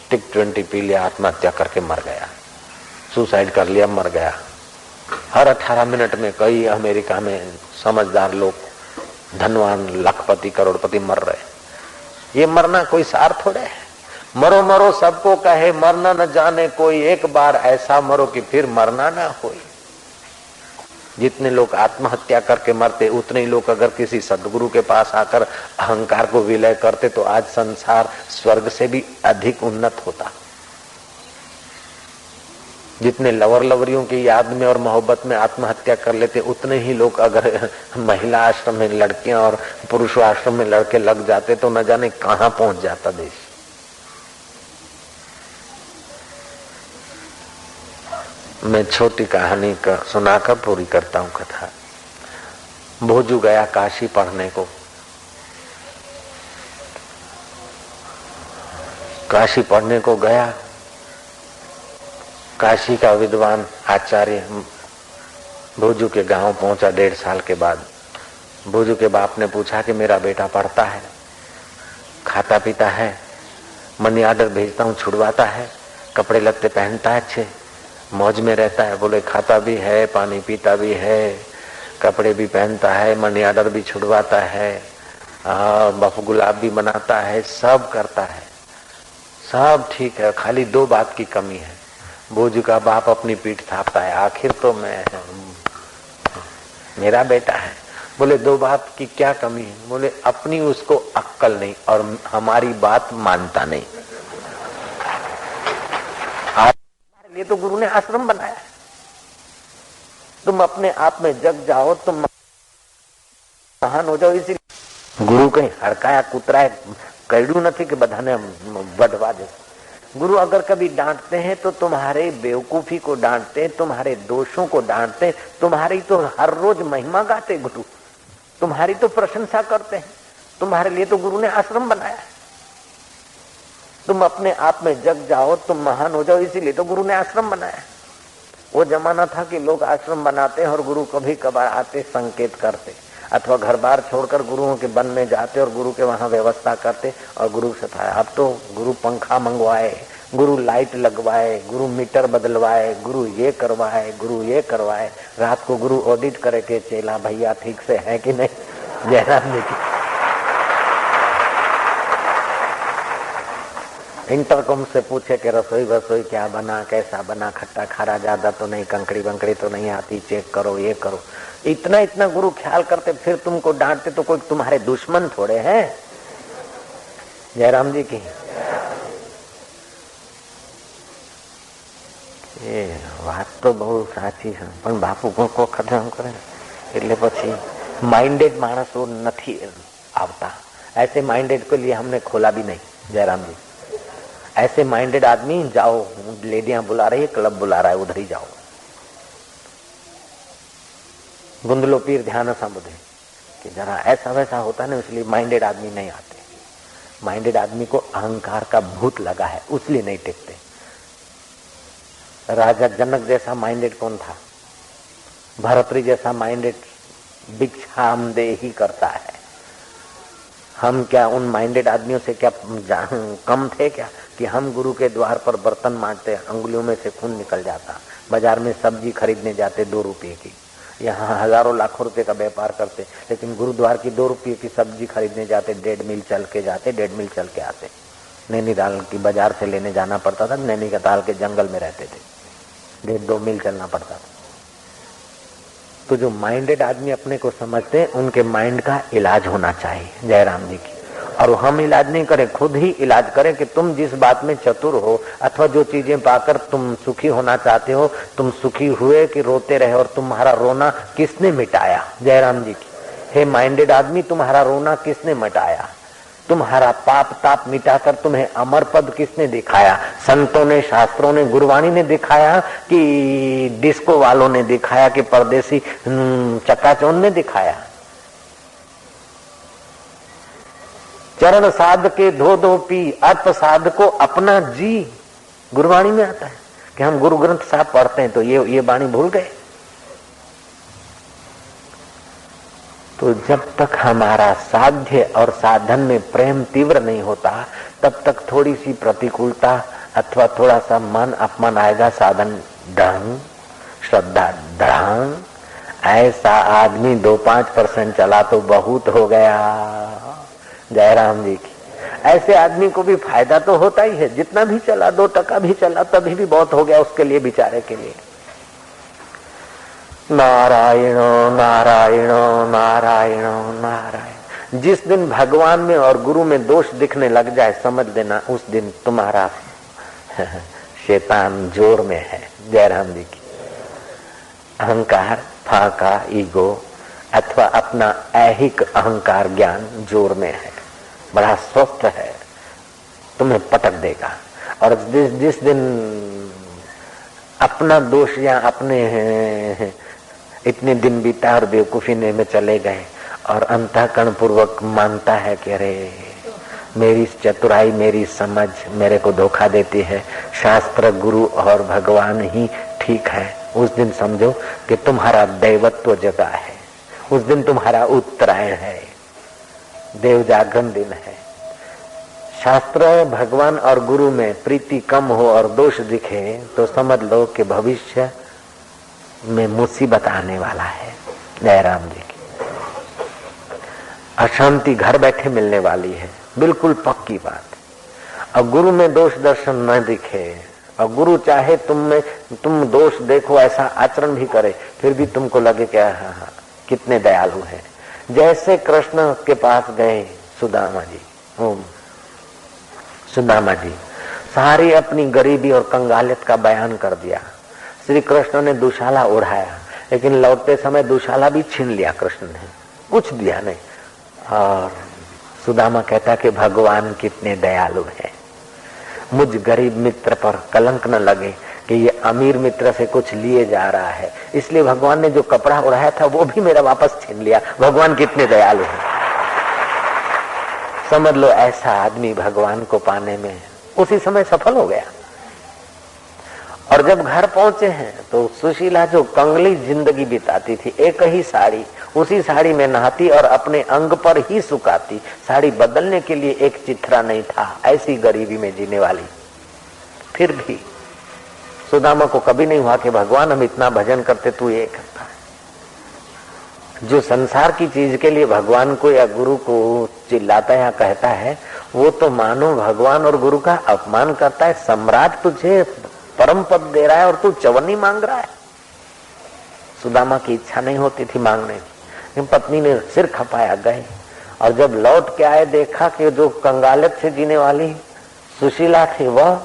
टिक 20 पी लिया, आत्महत्या करके मर गया, सुसाइड कर लिया, मर गया। हर 18 मिनट में कई अमेरिका में समझदार लोग, धनवान, लाखपति, करोड़पति मर रहे। ये मरना कोई सार थोड़े है। मरो मरो सबको कहे, मरना न जाने कोई, एक बार ऐसा मरो कि फिर मरना ना होई। जितने लोग आत्महत्या करके मरते, उतने ही लोग अगर किसी सदगुरु के पास आकर अहंकार को विलय करते तो आज संसार स्वर्ग से भी अधिक उन्नत होता। जितने लवर लवरियों की याद में और मोहब्बत में आत्महत्या कर लेते, उतने ही लोग अगर महिला आश्रम में लड़कियां और पुरुष आश्रम में लड़के लग जाते तो न जाने कहां पहुंच जाता देश। मैं छोटी कहानी का सुनाकर पूरी करता हूं कथा। भोजू गया काशी पढ़ने को। काशी पढ़ने को गया काशी का विद्वान आचार्य भोजू के गांव पहुंचा 1.5 साल के बाद। भोजू के बाप ने पूछा कि मेरा बेटा पढ़ता है, खाता पीता है, मनी ऑर्डर भेजता हूँ छुड़वाता है, कपड़े लगते पहनता है, अच्छे मौज में रहता है? बोले खाता भी है, पानी पीता भी है, कपड़े भी पहनता है, मनी ऑर्डर भी छुड़वाता है, बफ गुलाब भी बनाता है, सब करता है, सब ठीक है, खाली 2 बात की कमी है। भोजू का बाप अपनी पीठ थापता है, आखिर तो मैं मेरा बेटा है। बोले 2 बात की क्या कमी है? बोले अपनी उसको अक्कल नहीं और हमारी बात मानता नहीं। हमारे लिए तो गुरु ने आश्रम बनाया है। तुम अपने आप में जग जाओ, तुम महान हो जाओ। इसीलिए गुरु कहीं हड़काया कुतराए कड़ू नहीं कि बधाने बढ़वा दे। गुरु अगर कभी डांटते हैं तो तुम्हारे बेवकूफी को डांटते, तुम्हारे दोषों को डांटते, तुम्हारी तो हर रोज महिमा गाते गुरु, तुम्हारी तो प्रशंसा करते हैं। तुम्हारे लिए तो गुरु ने आश्रम बनाया है। तुम अपने आप में जग जाओ, तुम महान हो जाओ, इसीलिए तो गुरु ने आश्रम बनाया। वो जमाना था कि लोग आश्रम बनाते और गुरु कभी कभार आते, संकेत करते, अथवा घर बार छोड़कर गुरुओं के वन में जाते और गुरु के वहां व्यवस्था करते और गुरु से था। अब तो गुरु पंखा मंगवाए, गुरु लाइट लगवाए, गुरु मीटर बदलवाए, गुरु ये करवाए, गुरु ये करवाए। रात को गुरु ऑडिट करे के चेला भैया ठीक से है कि नहीं। जयराम जी की इंटरकॉम से पूछे कि रसोई वसोई क्या बना, कैसा बना, खट्टा खारा ज्यादा तो नहीं, कंकड़ी बंकड़ी तो नहीं आती, चेक करो, ये करो। इतना इतना गुरु ख्याल करते, फिर तुमको डांटते तो कोई तुम्हारे दुश्मन थोड़े हैं। जयराम जी की એ વાત તો બહુ સાચી છે, પણ બાપુ કોઈ વખત એમ કરે એટલે પછી माइंडेड માણસો નથી આવતા। ऐसे माइंडेड के लिए हमने खोला भी नहीं। जयराम जी, ऐसे माइंडेड आदमी जाओ, लेडियां बुला रही है, क्लब बुला रहा है, उधर ही जाओ। गुंदलो पीर ध्यान सा बुधे कि जरा ऐसा वैसा होता है ना, इसलिए माइंडेड आदमी नहीं आते। माइंडेड आदमी को अहंकार का भूत लगा है, उसलिए नहीं टिकते। राजा जनक जैसा माइंडेड कौन था? भरतरी जैसा माइंडेड भिक्षामदेही करता है। हम क्या उन माइंडेड आदमियों से क्या कम थे क्या कि हम गुरु के द्वार पर बर्तन मांजते, अंगुलियों में से खून निकल जाता। बाजार में सब्जी खरीदने जाते 2 रुपये की, यहाँ हजारों लाखों रुपए का व्यापार करते, लेकिन गुरुद्वार की 2 रुपये की सब्जी खरीदने जाते, 1.5 मील चल के जाते, 1.5 मील चल के आते। नैनीताल की बाजार से लेने जाना पड़ता था, नैनीताल के जंगल में रहते थे, 1.5-2 मील चलना पड़ता था। तो जो माइंडेड आदमी अपने को समझते हैं, उनके माइंड का इलाज होना चाहिए। जयराम जी की। और हम इलाज नहीं करें, खुद ही इलाज करें कि तुम जिस बात में चतुर हो अथवा जो चीजें पाकर तुम सुखी होना चाहते हो, तुम सुखी हुए कि रोते रहे, और तुम्हारा रोना किसने मिटाया? जयराम जी की। हे माइंडेड आदमी, तुम्हारा रोना किसने मिटाया? तुम्हारा पाप ताप मिटाकर तुम्हें अमर पद किसने दिखाया? संतों ने, शास्त्रों ने, गुरवाणी ने दिखाया कि डिस्को वालों ने दिखाया कि परदेसी चकाचौंध ने दिखाया? चरण साध के धो धो पी, अल्प साध को अपना जी। गुरवाणी में आता है कि हम गुरु ग्रंथ साहब पढ़ते हैं तो ये वाणी भूल गए। तो जब तक हमारा साध्य और साधन में प्रेम तीव्र नहीं होता, तब तक थोड़ी सी प्रतिकूलता अथवा थोड़ा सा मन अपमान आएगा, साधन ढंग, श्रद्धा ढंग। ऐसा आदमी 2-5% चला तो बहुत हो गया। जयराम जी की। ऐसे आदमी को भी फायदा तो होता ही है, जितना भी चला, 2% भी चला तभी भी बहुत हो गया उसके लिए, बेचारे के लिए। नारायण नारायण नारायण नारायण। जिस दिन भगवान में और गुरु में दोष दिखने लग जाए, समझ लेना उस दिन तुम्हारा शैतान जोर में है। जयराम जी की। अहंकार, फाका, ईगो अथवा अपना ऐहिक अहंकार ज्ञान जोर में है, बड़ा स्वस्थ है, तुम्हें पटक देगा। और जिस दिन अपना दोष या अपने इतने दिन बीता और बेवकूफी में चले गए और अंतःकरण पूर्वक मानता है कि अरे मेरी चतुराई, मेरी समझ मेरे को धोखा देती है। शास्त्र, गुरु और भगवान ही ठीक है। उस दिन समझो कि तुम्हारा दैवत्व जगा है। उस दिन तुम्हारा उत्तरायण है, देव जागरण दिन है। शास्त्र, भगवान और गुरु में प्रीति कम हो और दोष दिखे तो समझ लो कि भविष्य में मुसीबत आने वाला है। जयराम जी की अशांति घर बैठे मिलने वाली है, बिल्कुल पक्की बात। और गुरु में दोष दर्शन न दिखे और गुरु चाहे तुम दोष देखो, ऐसा आचरण भी करे, फिर भी तुमको लगे क्या हाँ कितने दयालु हैं। जैसे कृष्ण के पास गए सुदामा जी सारी अपनी गरीबी और कंगालियत का बयान कर दिया। श्री कृष्ण ने दुशाला उड़ाया, लेकिन लौटते समय दुशाला भी छीन लिया कृष्ण ने, कुछ दिया नहीं। और सुदामा कहता कि भगवान कितने दयालु हैं, मुझ गरीब मित्र पर कलंक न लगे कि ये अमीर मित्र से कुछ लिए जा रहा है, इसलिए भगवान ने जो कपड़ा उड़ाया था वो भी मेरा वापस छीन लिया। भगवान कितने दयालु हैं। समझ लो ऐसा आदमी भगवान को पाने में उसी समय सफल हो गया। और जब घर पहुंचे हैं तो सुशीला जो कंगली जिंदगी बिताती थी, एक ही साड़ी, उसी साड़ी में नहाती और अपने अंग पर ही सुखाती, साड़ी बदलने के लिए एक चिथरा नहीं था, ऐसी गरीबी में जीने वाली। फिर भी सुदामा को कभी नहीं हुआ कि भगवान हम इतना भजन करते तू ये करता है। जो संसार की चीज के लिए भगवान को या गुरु को चिल्लाता है या कहता है, वो तो मानो भगवान और गुरु का अपमान करता है। सम्राट तुझे परम पद दे रहा है और तू चवन्नी मांग रहा है। सुदामा की इच्छा नहीं होती थी मांगने की, लेकिन पत्नी ने सिर खपाया, गए। और जब लौट के आए देखा कि जो कंगालियत से जीने वाली सुशीला थी वह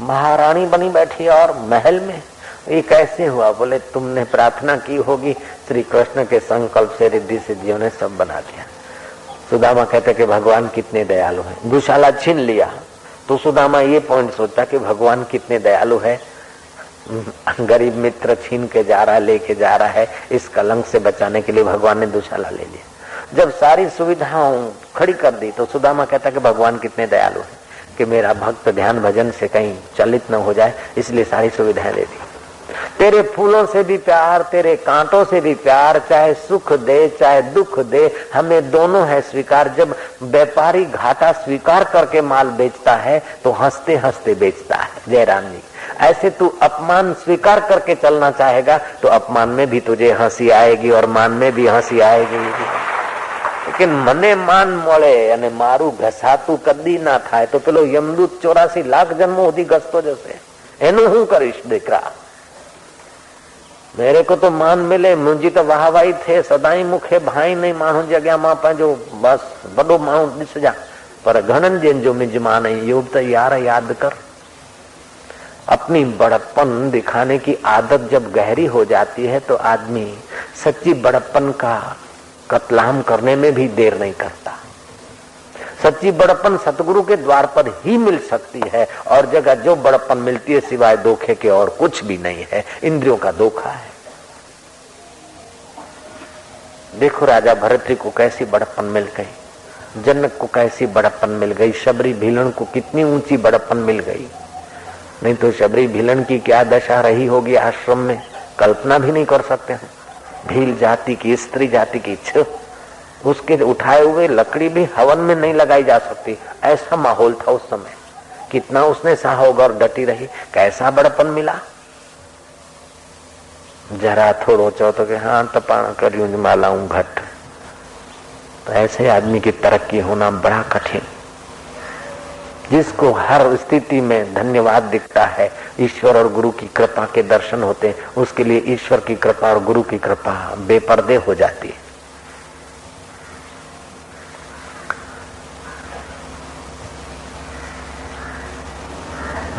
महारानी बनी बैठी और महल में। ये कैसे हुआ? बोले तुमने प्रार्थना की होगी, श्री कृष्ण के संकल्प से रिद्धि सिद्धियों ने सब बना दिया। सुदामा कहते कि भगवान कितने दयालु हैं। दुशाला छीन लिया तो सुदामा ये पॉइंट सोचता कि भगवान कितने दयालु है, गरीब मित्र छीन के जा रहा है, लेके जा रहा है, इस कलंक से बचाने के लिए भगवान ने दुशाला ले लिया। जब सारी सुविधाओं खड़ी कर दी तो सुदामा कहता कि भगवान कितने दयालु है कि मेरा भक्त ध्यान भजन से कहीं चलित न हो जाए, इसलिए सारी सुविधाएं दे दी। तेरे फूलों से भी प्यार, तेरे कांटों से भी प्यार, चाहे सुख दे चाहे दुख दे, हमें दोनों है स्वीकार। जब व्यापारी घाटा स्वीकार करके माल बेचता है तो हंसते हंसते बेचता है। जयराम जी, ऐसे तू अपमान स्वीकार करके चलना चाहेगा तो अपमान में भी तुझे हंसी आएगी और मान में भी हंसी आएगी। लेकिन मने मान मोड़े અને મારું ઘસાતું કદી ના થાય તો પેલો યમદૂત 84 લાખ જન્મો સુધી ઘસતો જશે, એનું હું કરીશ દીકરા? मेरे को तो मान मिले, मुंहिंजी तो वाहवाही थे, सदाई मुखे भाई नहीं माण्हू जी अॻियां मां पंहिंजो बस वॾो माण्हू ॾिसजां, पर घणनि ॼणनि जो मिजमान है। योग तो यार याद कर, अपनी बड़प्पन दिखाने की आदत जब गहरी हो जाती है तो आदमी सच्ची बड़प्पन का कतलाम करने में भी देर नहीं करता। सच्ची बड़प्पन सतगुरु के द्वार पर ही मिल सकती है और जगह जो बड़प्पन मिलती है सिवाय धोखे के और कुछ भी नहीं है, इंद्रियों का धोखा है। देखो राजा भरतरी को कैसी बड़प्पन मिल गई, जनक को कैसी बड़प्पन मिल गई, शबरी भीलन को कितनी ऊंची बड़प्पन मिल गई। नहीं तो शबरी भीलन की क्या दशा रही होगी आश्रम में, कल्पना भी नहीं कर सकते हम। भील जाति की, स्त्री जाति की छ, उसके उठाए हुए लकड़ी भी हवन में नहीं लगाई जा सकती, ऐसा माहौल था उस समय। कितना उसने सहा होगा और डटी रही, कैसा बड़पन मिला। जरा थोड़ो चो तो कि हाँ तपाण करियूं मालाऊं घट, तो ऐसे आदमी की तरक्की होना बड़ा कठिन। जिसको हर स्थिति में धन्यवाद दिखता है, ईश्वर और गुरु की कृपा के दर्शन होते हैं, उसके लिए ईश्वर की कृपा और गुरु की कृपा बेपर्दे हो जाती है।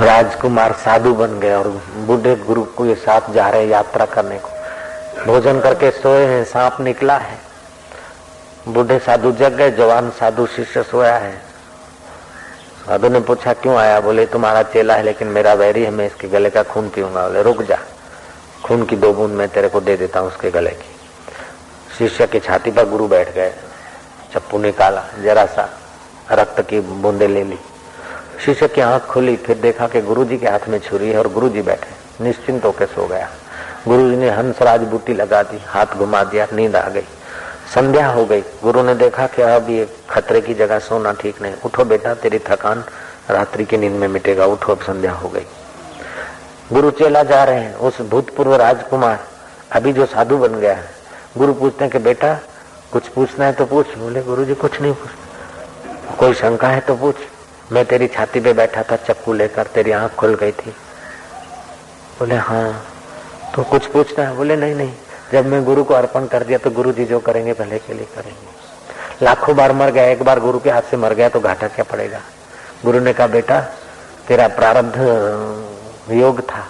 राजकुमार साधु बन गए और बूढ़े गुरु को ये साथ जा रहे यात्रा करने को। भोजन करके सोए हैं, सांप निकला है। बूढ़े साधु जग गए, जवान साधु शिष्य सोया है। साधु ने पूछा क्यों आया? बोले तुम्हारा चेला है लेकिन मेरा वैरी है, मैं इसके गले का खून पीऊंगा। बोले रुक जा, खून की 2 बूंद मैं तेरे को दे देता हूँ उसके गले की। शिष्य की छाती पर गुरु बैठ गए, चप्पू निकाला, जरा सा रक्त की बूंदे ले ली। शिष्य की आंख खुली, फिर देखा कि गुरुजी के हाथ में छुरी है और गुरुजी बैठे। निश्चिंत होकर सो गया। गुरुजी ने हंसराज बूटी लगा दी, हाथ घुमा दिया, नींद आ गई। संध्या हो गई। गुरु ने देखा कि अब ये खतरे की जगह सोना ठीक नहीं, उठो बेटा, तेरी थकान रात्रि की नींद में मिटेगा, उठो, अब संध्या हो गई। गुरु चेला जा रहे हैं। उस भूतपूर्व राजकुमार अभी जो साधु बन गया है, गुरु पूछते हैं कि बेटा कुछ पूछना है तो पूछ। बोले गुरुजी कुछ नहीं पूछ। कोई शंका है तो पूछ। मैं तेरी छाती पे बैठा था चक्कू लेकर, तेरी आंख खुल गई थी। बोले हाँ, तो कुछ पूछना है? बोले नहीं नहीं, जब मैं गुरु को अर्पण कर दिया तो गुरु जी जो करेंगे भले के लिए करेंगे। लाखों बार मर गया, एक बार गुरु के हाथ से मर गया तो घाटा क्या पड़ेगा। गुरु ने कहा बेटा तेरा प्रारब्ध योग था,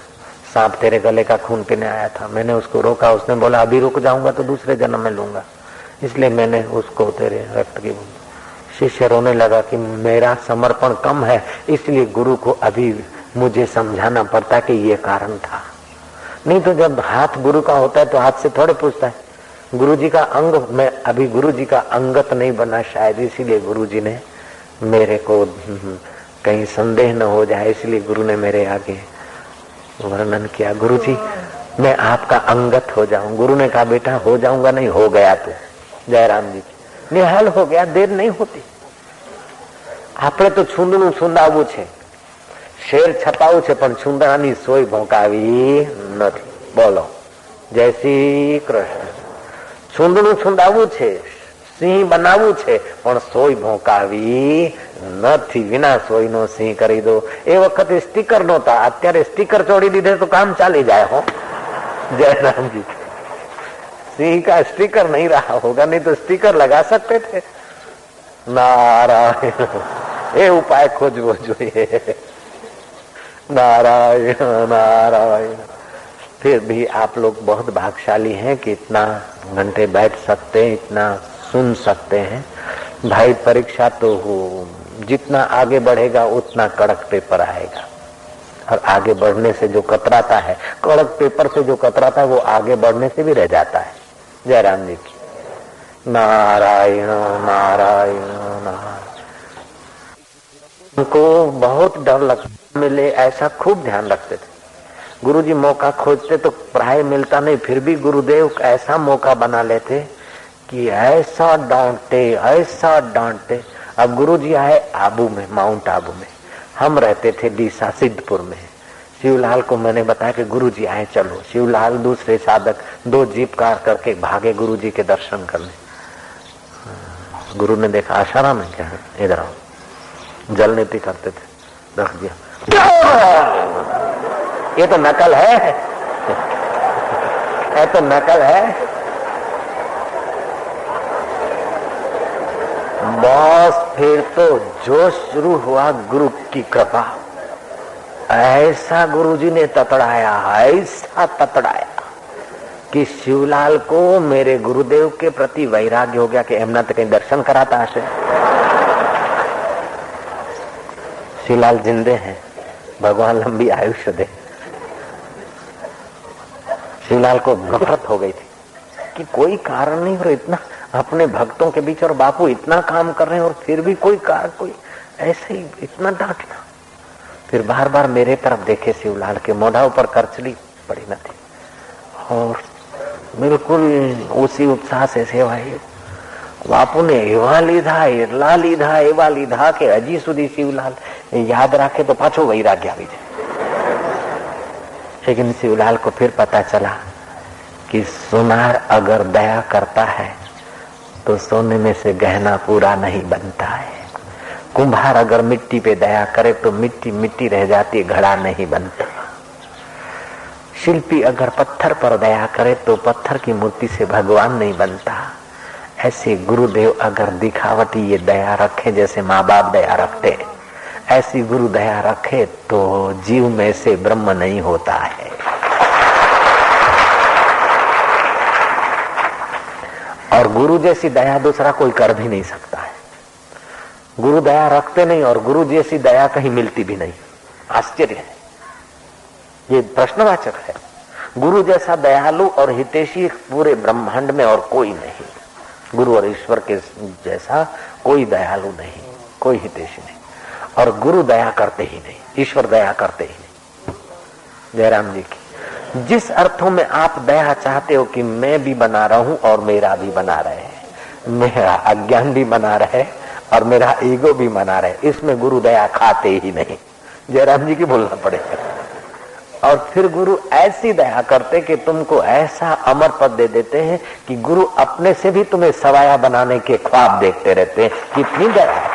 सांप तेरे गले का खून पीने आया था, मैंने उसको रोका। उसने बोला अभी रुक जाऊंगा तो दूसरे जन्म में लूंगा, इसलिए मैंने उसको तेरे रक्त की बूंद। शिष्य रोने लगा कि मेरा समर्पण कम है, इसलिए गुरु को अभी मुझे समझाना पड़ता कि ये कारण था। नहीं तो जब हाथ गुरु का होता है तो हाथ से थोड़े पूछता है। गुरुजी का अंग, मैं अभी गुरुजी का अंगत नहीं बना शायद, इसीलिए गुरुजी ने मेरे को कहीं संदेह न हो जाए, इसलिए गुरु ने मेरे आगे वर्णन किया। गुरुजी मैं आपका अंगत हो जाऊं। गुरु ने कहा बेटा हो जाऊंगा नहीं, हो गया तू। जयराम जी निहाल हो गया, देर नहीं होती। આપણે તો છૂંદણું છૂંદાવવું છે, શેર છપાવું છે, પણ છૂંદણાની સોય ભોંકાવી નથી. બોલો જય શ્રી કૃષ્ણ. છૂંદણું છૂંદાવવું છે, સિંહ બનાવવું છે, પણ સોય ભોંકાવી નથી. વિના સોયનો સિંહ કરી દો. એ વખતે સ્ટીકર નહોતા, અત્યારે સ્ટીકર ચોડી દીધે તો કામ ચાલી જાય. હો जयराम जी, सिंह का स्टिकर नहीं रहा होगा, नहीं तो स्टिकर लगा सकते थे. नारायण ये उपाय खोजवो જોઈએ. नारायण नारायण. फिर भी आप लोग बहुत भाग्यशाली हैं कि इतना घंटे बैठ सकते हैं, इतना सुन सकते हैं. भाई परीक्षा तो हो, जितना आगे बढ़ेगा उतना कड़क पेपर आएगा, और आगे बढ़ने से जो कतराता है, कड़क पेपर से जो कतराता है वो आगे बढ़ने से भी रह जाता है. जयराम जी की नारायण नारायण नारायण. उनको बहुत डर लगता मिले ऐसा खूब ध्यान रखते थे. गुरुजी मौका खोजते तो प्राय मिलता नहीं, फिर भी गुरुदेव ऐसा मौका बना लेते कि ऐसा डांटते. अब गुरुजी आए आबू में, माउंट आबू में, हम रहते थे डीसा सिद्धपुर में. शिवलाल को मैंने बताया कि गुरुजी आए, चलो. शिवलाल दूसरे साधक 2 जीप कार करके भागे गुरुजी के दर्शन करने. गुरु ने देखा आशाराम है क्या, इधर आओ. जल नीति करते थे, रख दिया. ये तो नकल है, ये तो नकल है. बस फिर तो जोश शुरू हुआ. गुरु की कृपा, ऐसा गुरुजी ने ततड़ाया, ऐसा ततड़ाया कि शिवलाल को मेरे गुरुदेव के प्रति वैराग्य हो गया कि एमना तो कहीं दर्शन कराता हशे. शिवलाल जिंदे हैं, भगवान लंबी आयुष्य दे. शिवलाल को नफरत हो गई थी कि कोई कारण नहीं, और इतना अपने भक्तों के बीच, और बापू इतना काम कर रहे हैं और फिर भी कोई कारण, कोई ऐसे ही इतना डांटना. फिर बार बार मेरे तरफ देखे शिवलाल के मोढ़ा ऊपर करचली पड़ी न थी, और बिल्कुल उसी उत्साह से सेवाई. बापू ने एवा लीधा, एटला लीधा, एवा लीधा कि हजी सुधी शिवलाल याद राखे तो पाछो वैराग्य आवी जाए. लेकिन शिवलाल को फिर पता चला कि सुनार अगर दया करता है तो सोने में से गहना पूरा नहीं बनता है. कुम्हार अगर मिट्टी पे दया करे तो मिट्टी मिट्टी रह जाती, घड़ा नहीं बनता. शिल्पी अगर पत्थर पर दया करे तो पत्थर की मूर्ति से भगवान नहीं बनता. ऐसे गुरुदेव अगर दिखावटी ये दया रखे, जैसे माँ बाप दया रखते, ऐसी गुरु दया रखे तो जीव में से ब्रह्म नहीं होता है. और गुरु जैसी दया दूसरा कोई कर भी नहीं सकता है. गुरु दया रखते नहीं और गुरु जैसी दया कहीं मिलती भी नहीं. आश्चर्य है, ये प्रश्नवाचक है. गुरु जैसा दयालु और हितैषी पूरे ब्रह्मांड में और कोई नहीं. गुरु और ईश्वर के जैसा कोई दयालु नहीं. कोई हितैषी नहीं। और गुरु दया करते ही नहीं, ईश्वर दया करते ही नहीं। जयराम जी की जिस अर्थों में आप दया चाहते हो कि मैं भी बना रहा हूं और मेरा भी बना रहे, मेरा अज्ञान भी बना रहे और मेरा ईगो भी बना रहे, इसमें गुरु दया खाते ही नहीं। जयराम जी की बोलना पड़ेगा। और फिर गुरु ऐसी दया करते कि तुमको ऐसा अमर पद दे देते हैं कि गुरु अपने से भी तुम्हें सवाया बनाने के ख्वाब देखते रहते हैं। कितनी दया है।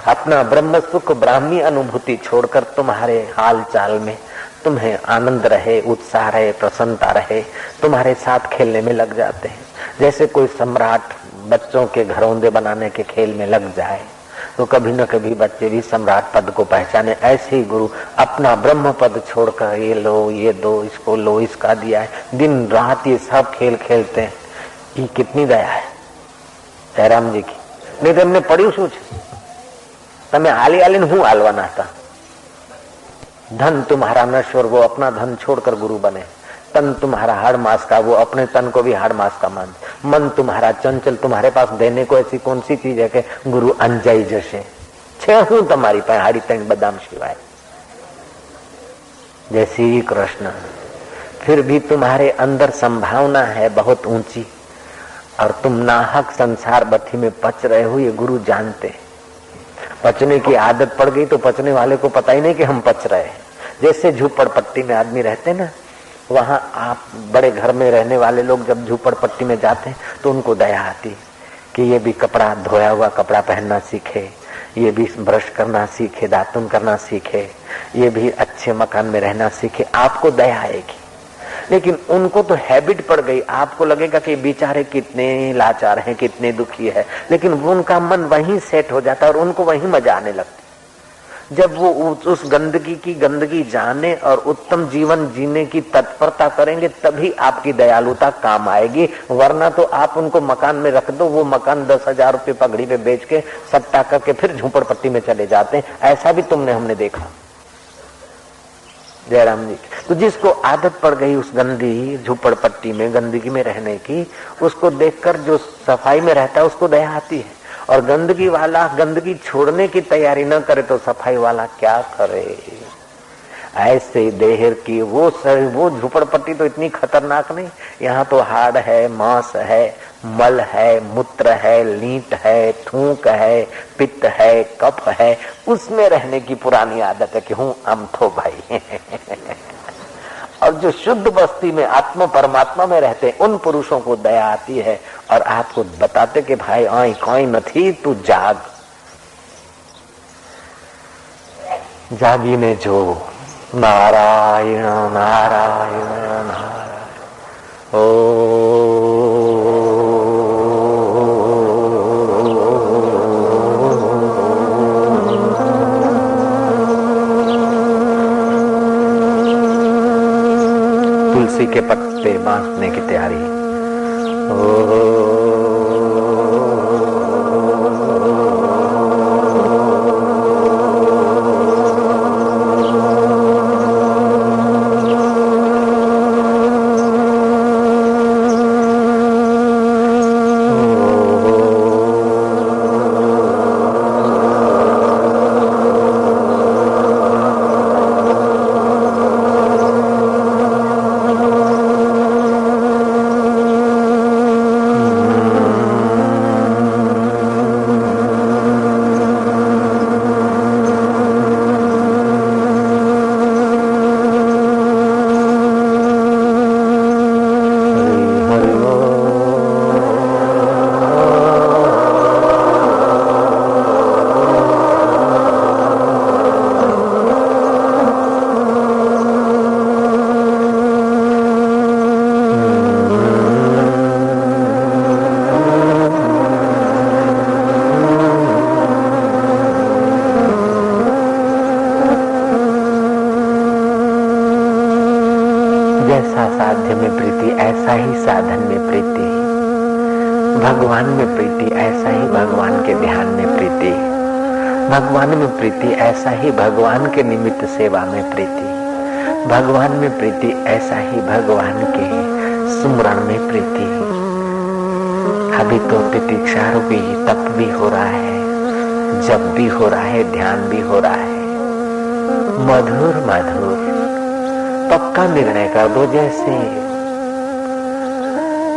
अपना ब्रह्म सुख ब्राह्मी अनुभूति छोड़कर तुम्हारे हाल चाल में तुम्हें आनंद रहे, उत्साह रहे, प्रसन्नता रहे, तुम्हारे साथ खेलने में लग जाते हैं। जैसे कोई सम्राट बच्चों के घरौंदे बनाने के खेल में लग जाए तो कभी न कभी बच्चे भी सम्राट पद को पहचाने। ऐसे ही गुरु अपना ब्रह्म पद छोड़कर ये लो, ये दो, इसको लो, इसका दिया है, दिन रात ये सब खेल खेलते हैं। ये कितनी दया है जयराम जी की। नहीं तो हमने पढ़ी શું છે? તમે हाली हाली હું हालवाना था। धन तुम्हारा नश्वर, वो अपना धन छोड़कर गुरु बने। तन तुम्हारा हाड़ मास का, वो अपने तन को भी हाड़ मास का मान। मन तुम्हारा चंचल, तुम्हारे पास देने को ऐसी कौन सी चीज है कि गुरु अंजाई जैसे छे हूं तुम्हारी पास हाड़ी तन बदाम सिवाय। जय श्री कृष्ण। फिर भी तुम्हारे अंदर संभावना है बहुत ऊंची और तुम नाहक संसार बथी में पच रहे हो, ये गुरु जानते। पचने की आदत पड़ गई तो पचने वाले को पता ही नहीं कि हम पच रहे हैं। जैसे झूपड़पट्टी में आदमी रहते ना, वहां आप बड़े घर में रहने वाले लोग जब झूपड़पट्टी में जाते हैं तो उनको दया आती कि ये भी कपड़ा धोया हुआ कपड़ा पहनना सीखे, ये भी ब्रश करना सीखे, दातुन करना सीखे, ये भी अच्छे मकान में रहना सीखे। आपको दया आएगी। लेकिन उनको तो हैबिट पड़ गई। आपको लगेगा कि बेचारे कितने लाचार हैं, कितने दुखी है, लेकिन उनका मन वहीं सेट हो जाता है और उनको वहीं मजा आने लगती। जब वो उस गंदगी की गंदगी जाने और उत्तम जीवन जीने की तत्परता करेंगे तभी आपकी दयालुता काम आएगी। वरना तो आप उनको मकान में रख दो, वो मकान 10,000 रुपये पगड़ी पे बेच के सट्टा करके फिर झूपड़पट्टी में चले जाते हैं। ऐसा भी हमने देखा। जयराम जी। तो जिसको आदत पड़ गई उस गंदी झूपड़पट्टी में गंदगी में रहने की, उसको देखकर जो सफाई में रहता है उसको दया आती है। और गंदगी वाला गंदगी छोड़ने की तैयारी न करे तो सफाई वाला क्या करे। ऐसे देहर की वो झूपड़पट्टी तो इतनी खतरनाक नहीं। यहाँ तो हाड़ है, मांस है, मल है, मूत्र है, लींट है, थूक है, पित्त है, कफ है। उसमें रहने की पुरानी आदत है कि हूं अमथो भाई। और जो शुद्ध बस्ती में आत्मा परमात्मा में रहते हैं उन पुरुषों को दया आती है और आपको बताते कि भाई आई कोई नहीं, तू जाग। जागीने जो नारायण नारायण नारायण ओ तुलसी के पत्ते बांटने की तैयारी। जैसा साध्य में प्रीति ऐसा ही साधन में प्रीति, भगवान में प्रीति ऐसा ही भगवान के ध्यान में प्रीति, भगवान में प्रीति ऐसा ही भगवान के निमित्त सेवा में प्रीति, भगवान में प्रीति ऐसा ही भगवान के सुमरण में प्रीति। अभी तो तितिक्षा रूपी तप भी हो रहा है, जप भी हो रहा है, ध्यान भी हो रहा है, मधुर मधुर। पक्का निर्णय कर दो, जैसे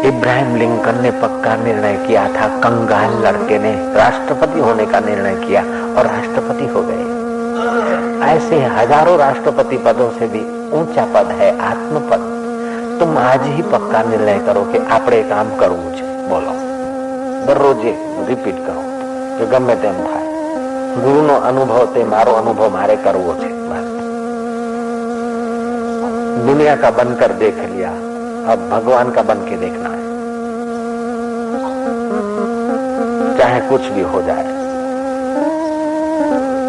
इब्राहिम लिंकन ने पक्का निर्णय किया था, कंगाल लड़के ने राष्ट्रपति होने का निर्णय किया और राष्ट्रपति हो गए। ऐसे हजारों राष्ट्रपति पदों से भी ऊंचा पद है आत्मपद। तुम आज ही पक्का निर्णय करो कि आपणे काम करવું છે। બોલો, દરરોજ રિપીટ કરો કે ગમે તેમ થાય, ગુરુનો અનુભવ તે મારો અનુભવ મારે કરવો છે। બસ, दुनिया का बनकर देख लिया, अब भगवान का बन के देखना है, चाहे कुछ भी हो जाए।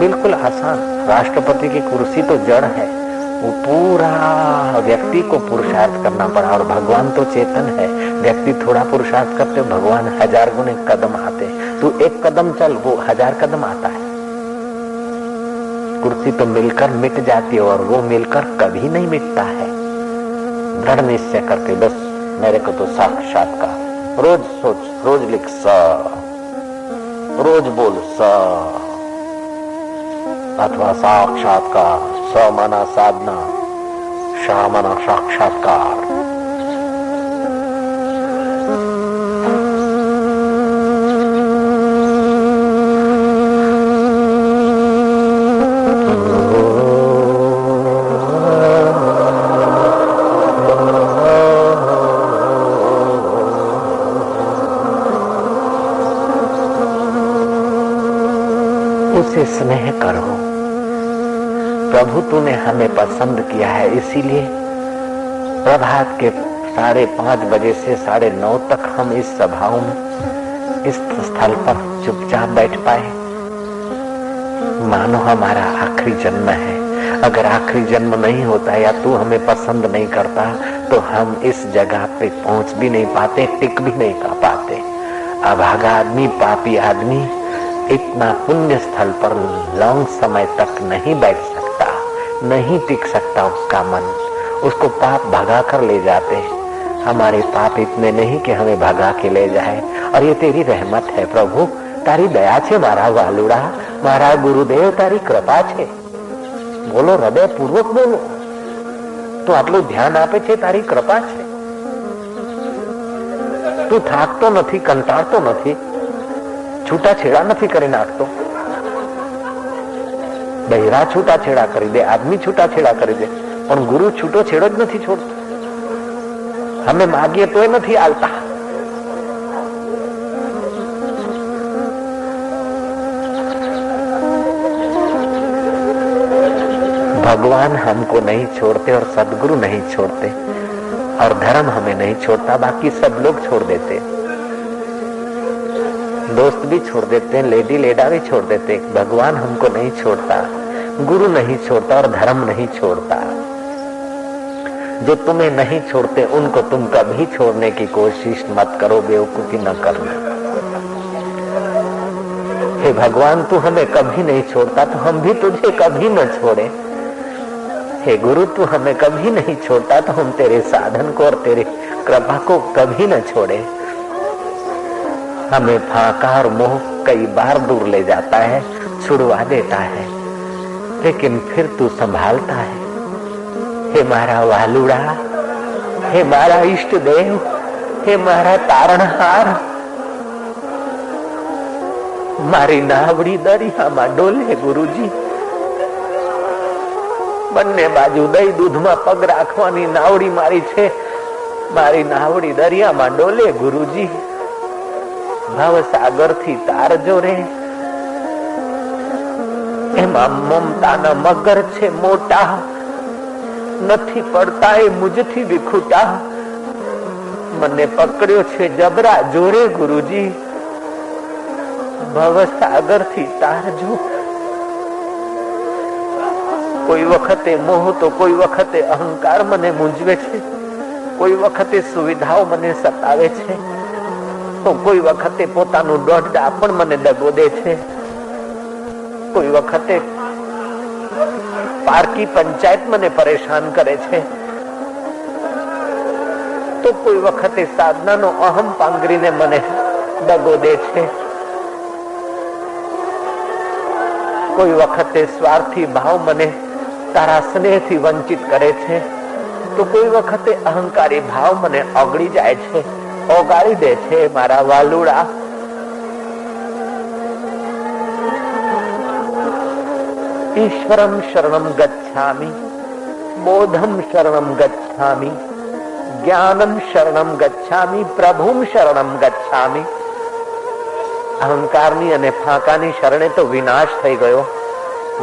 बिल्कुल आसान। राष्ट्रपति की कुर्सी तो जड़ है, वो पूरा व्यक्ति को पुरुषार्थ करना पड़ा। और भगवान तो चेतन है, व्यक्ति थोड़ा पुरुषार्थ करते, भगवान 1000 गुने कदम आते। तू एक कदम चल, वो 1000 कदम आता है। कुर्सी तो मिलकर मिट जाती है और वो मिलकर कभी नहीं मिटता है। दृढ़ निश्चय करके बस मेरे को तो साक्षात्कार। रोज सोच, रोज लिख स, रोज बोल स, अथवा साक्षात्कार। स माना साधना, शा माना साक्षात्कार। उसे स्नेह करो। प्रभु तूने हमें पसंद किया है, इसीलिए प्रभात के 5:30 बजे से 9:30 तक हम इस सभाओं में, इस स्थल पर चुपचाप बैठ पाए। मानो हमारा आखिरी जन्म है। अगर आखिरी जन्म नहीं होता या तू हमें पसंद नहीं करता तो हम इस जगह पे पहुंच भी नहीं पाते, टिक भी नहीं कर पाते। अभागा आदमी, पापी आदमी इतना पुण्य स्थल पर लंबे समय तक नहीं बैठ सकता, नहीं टिक सकता। उसका मन, उसको पाप भगा कर ले जाते। हमारे पाप इतने नहीं कि हमें भगा के ले जाए, और ये तेरी रहमत है प्रभु, तारी दया छे मारा वालुड़ा, मारा गुरुदेव, तारी कृपा छे। बोलो, हृदय पूर्वक बोलो। तो आटલું ધ્યાન આપે છે, તારી કૃપા છે। તું થાકતો નથી, કંટાળતો નથી, છૂટાછેડા નથી કરી નાખતો। બહેરા છૂટાછેડા કરી દે, આદમી છૂટાછેડા કરી દે, પણ ગુરુ છૂટો છેડો જ નથી છોડતો। અમે માગીએ તોય નથી આલતા। भगवान हमको नहीं छोड़ते और सदगुरु नहीं छोड़ते और धर्म हमें नहीं छोड़ता, बाकी सब लोग छोड़ देते। दोस्त भी छोड़ देते हैं, लेडी लेडा भी छोड़ देते। भगवान हमको नहीं छोड़ता, गुरु नहीं छोड़ता और धर्म नहीं छोड़ता। जो तुम्हें नहीं छोड़ते उनको तुम कभी छोड़ने की कोशिश मत करो, बेवकूफी न करना। हे भगवान, तू हमें कभी नहीं छोड़ता तो हम भी तुझे कभी न छोड़े। हे गुरु, तू हमें कभी नहीं छोड़ता तो हम तेरे साधन को और तेरे कृपा को कभी न छोड़े। हमें फाका और मोह कई बार दूर ले जाता है, छुड़वा देता है, लेकिन फिर तू संभालता है। हे मारा वालुड़ा, हे मारा इष्ट देव, हे मारा तारणहार, मारी नावड़ी दरियामां डोले गुरुजी। બંને બાજુ દહીં દૂધમાં પગ રાખવાની નાવડી મારી છે, મારી નાવડી દરિયામાં ડોલે ગુરુજી। ભવસાગર થી તારજો રે, એમાં મમતાના મગર છે મોટા, નથી પડતા એ મુજથી વિખૂટા। મને પકડ્યો છે જબરા જોરે ગુરુજી, ભવસાગર થી તારજો। કોઈ વખતે મોહ તો કોઈ વખતે અહંકાર મને મૂંઝવે છે, કોઈ વખતે સુવિધાઓ મને સતાવે છે, તો કોઈ વખતે પોતાનું દોઢડા પણ મને દગો દે છે, કોઈ વખતે પારકી પંચાયત મને પરેશાન કરે છે, તો કોઈ વખતે સાધનાનો અહમ પાંગરીને મને દગો દે છે। કોઈ વખતે સ્વાર્થી ભાવ મને તારા સ્નેહથી વંચિત કરે છે, તો કોઈ વખતે અહંકારી ભાવ મને ઓગળી જાય છે, ઓગાળી દે છે. મારા વાલુડા, ઈશ્વરમ શરણમ ગચ્છામિ, બોધમ શરણમ ગચ્છામિ, જ્ઞાનમ શરણમ ગચ્છામિ, પ્રભુમ શરણમ ગચ્છામિ. અહંકારની અને ફાંકાની શરણે તો વિનાશ થઈ ગયો,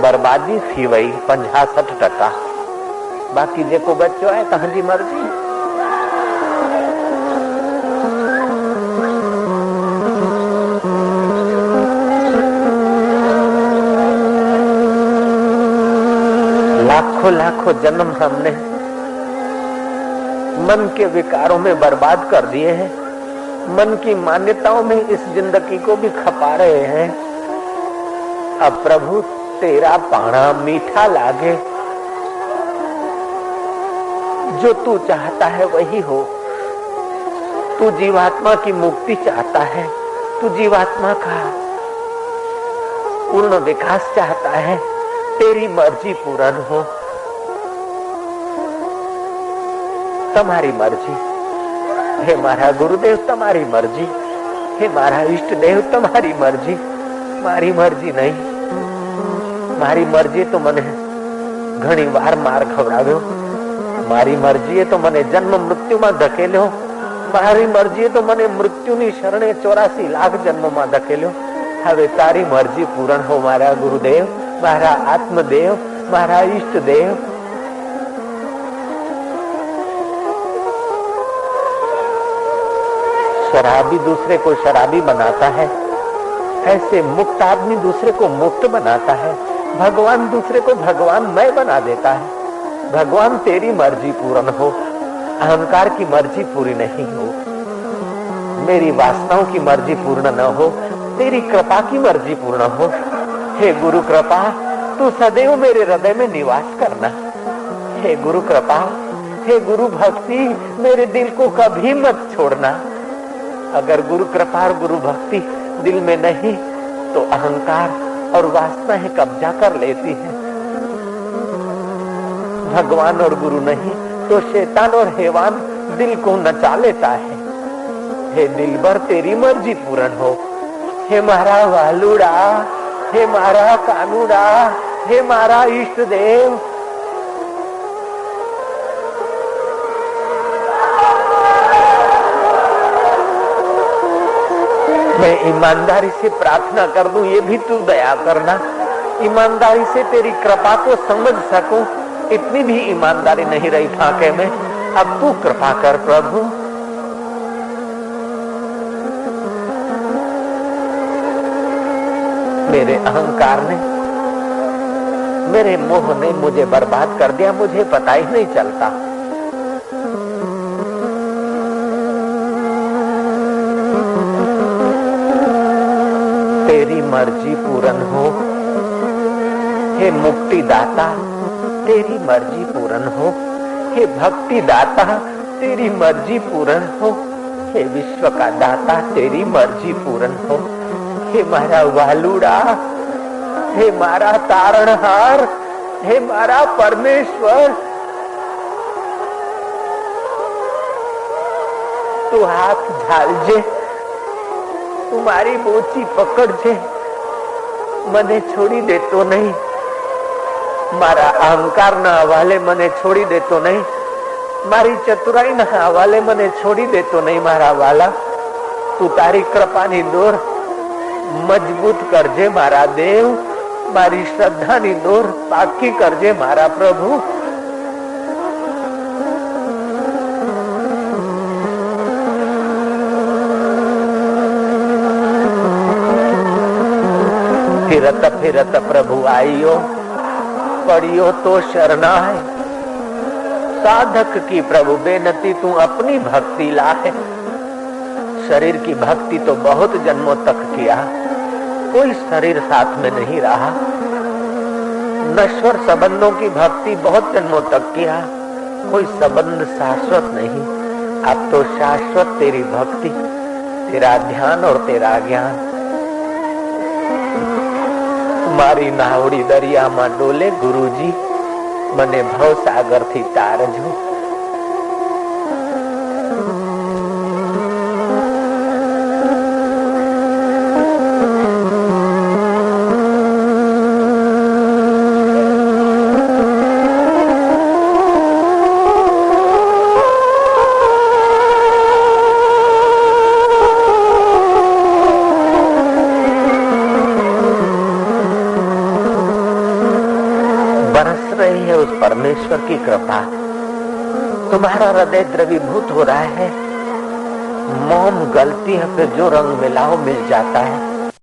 બરબાદી थी वही 65%. बाकी जेको बच्चो है तहांजी मर्जी. लाखों लाखों जन्म हमने मन के विकारों में बर्बाद कर दिए हैं, मन की मान्यताओं में इस जिंदगी को भी खपा रहे हैं. अब प्रभु तेरा पाना मीठा लागे, जो तू चाहता है वही हो. तू जीवात्मा की मुक्ति चाहता है, तू जीवात्मा का पूर्ण विकास चाहता है. तेरी मर्जी पूर्ण हो, तमारी मर्जी. हे मारा गुरुदेव तमारी मर्जी, हे मारा इष्ट देव तमारी मर्जी, मारी मर्जी नहीं. મારી મરજી તો મને ઘણી વાર માર ખવડાવ્યો, મારી મરજીએ તો મને જન્મ મૃત્યુમાં ધકેલ્યો, મારી મરજીએ તો મને મૃત્યુની શરણે 84 લાખ જન્મમાં ધકેલ્યો. હવે તારી મરજી પૂર્ણ હો મારા ગુરુદેવ, મારા આત્મદેવ, મારા ઈષ્ટ દેવ. शराबी दूसरे को शराबी बनाता है, ऐसे मुक्त आदमी दूसरे को मुक्त बनाता है. भगवान दूसरे को भगवान मय बना देता है. भगवान तेरी मर्जी पूर्ण हो, अहंकार की मर्जी पूरी नहीं हो, मेरी वासनाओं की मर्जी पूर्ण न हो, तेरी कृपा की मर्जी पूर्ण हो. हे गुरु कृपा, तू सदैव मेरे हृदय में निवास करना. हे गुरु कृपा, हे गुरु भक्ति, मेरे दिल को कभी मत छोड़ना. अगर गुरु कृपा और गुरु भक्ति दिल में नहीं तो अहंकार और वासनाएं कब्जा कर लेती है. भगवान और गुरु नहीं तो शैतान और हैवान दिल को नचा लेता है. हे दिलबर तेरी मर्जी पूर्ण हो. हे मारा वालुड़ा, हे मारा कानूड़ा, हे मारा इष्ट देव. मैं ईमानदारी से प्रार्थना कर दूं, ये भी तू दया करना. ईमानदारी से तेरी कृपा को समझ सकूं, इतनी भी ईमानदारी नहीं रही फाके में. अब तू कृपा कर प्रभु. मेरे अहंकार ने, मेरे मोह ने मुझे बर्बाद कर दिया, मुझे पता ही नहीं चलता. तेरी मर्जी पूर्ण हो. हे मुक्ति दाता तेरी मर्जी पूर्ण हो. हे भक्ति दाता तेरी मर्जी पूर्ण हो. हे विश्व का दाता तेरी मर्जी पूर्ण हो. हे मारा वालुड़ा, हे मारा तारणहार, हे मारा परमेश्वर, तू हाथ झालजे, તું મારી બોચી પકડજે, મને છોડી દેતો નહીં. મારા અહંકારના હવાલે મને છોડી દેતો નહીં, મારી ચતુરાઈના હવાલે મને છોડી દેતો નહીં. મારા વાલા, તું તારી કૃપાની દોર મજબૂત કરજે મારા દેવ, મારી શ્રદ્ધાની દોર પાકી કરજે મારા પ્રભુ. फिरत फिरत प्रभु आइयो, पड़ियो तो शरणाए. साधक की प्रभु बेनती तू अपनी भक्ति लाए. शरीर की भक्ति तो बहुत जन्मों तक किया, कोई शरीर साथ में नहीं रहा. नश्वर संबंधों की भक्ति बहुत जन्मों तक किया, कोई संबंध शाश्वत नहीं. अब तो शाश्वत तेरी भक्ति, तेरा ध्यान और तेरा ज्ञान. मारी नावड़ी दरिया में डोले गुरुजी मने भवसागर थी तारजो। बरस रही है उस परमेश्वर की कृपा। तुम्हारा हृदय द्रवीभूत हो रहा है, मोम गलती है, फिर जो रंग मिलाओ मिल जाता है।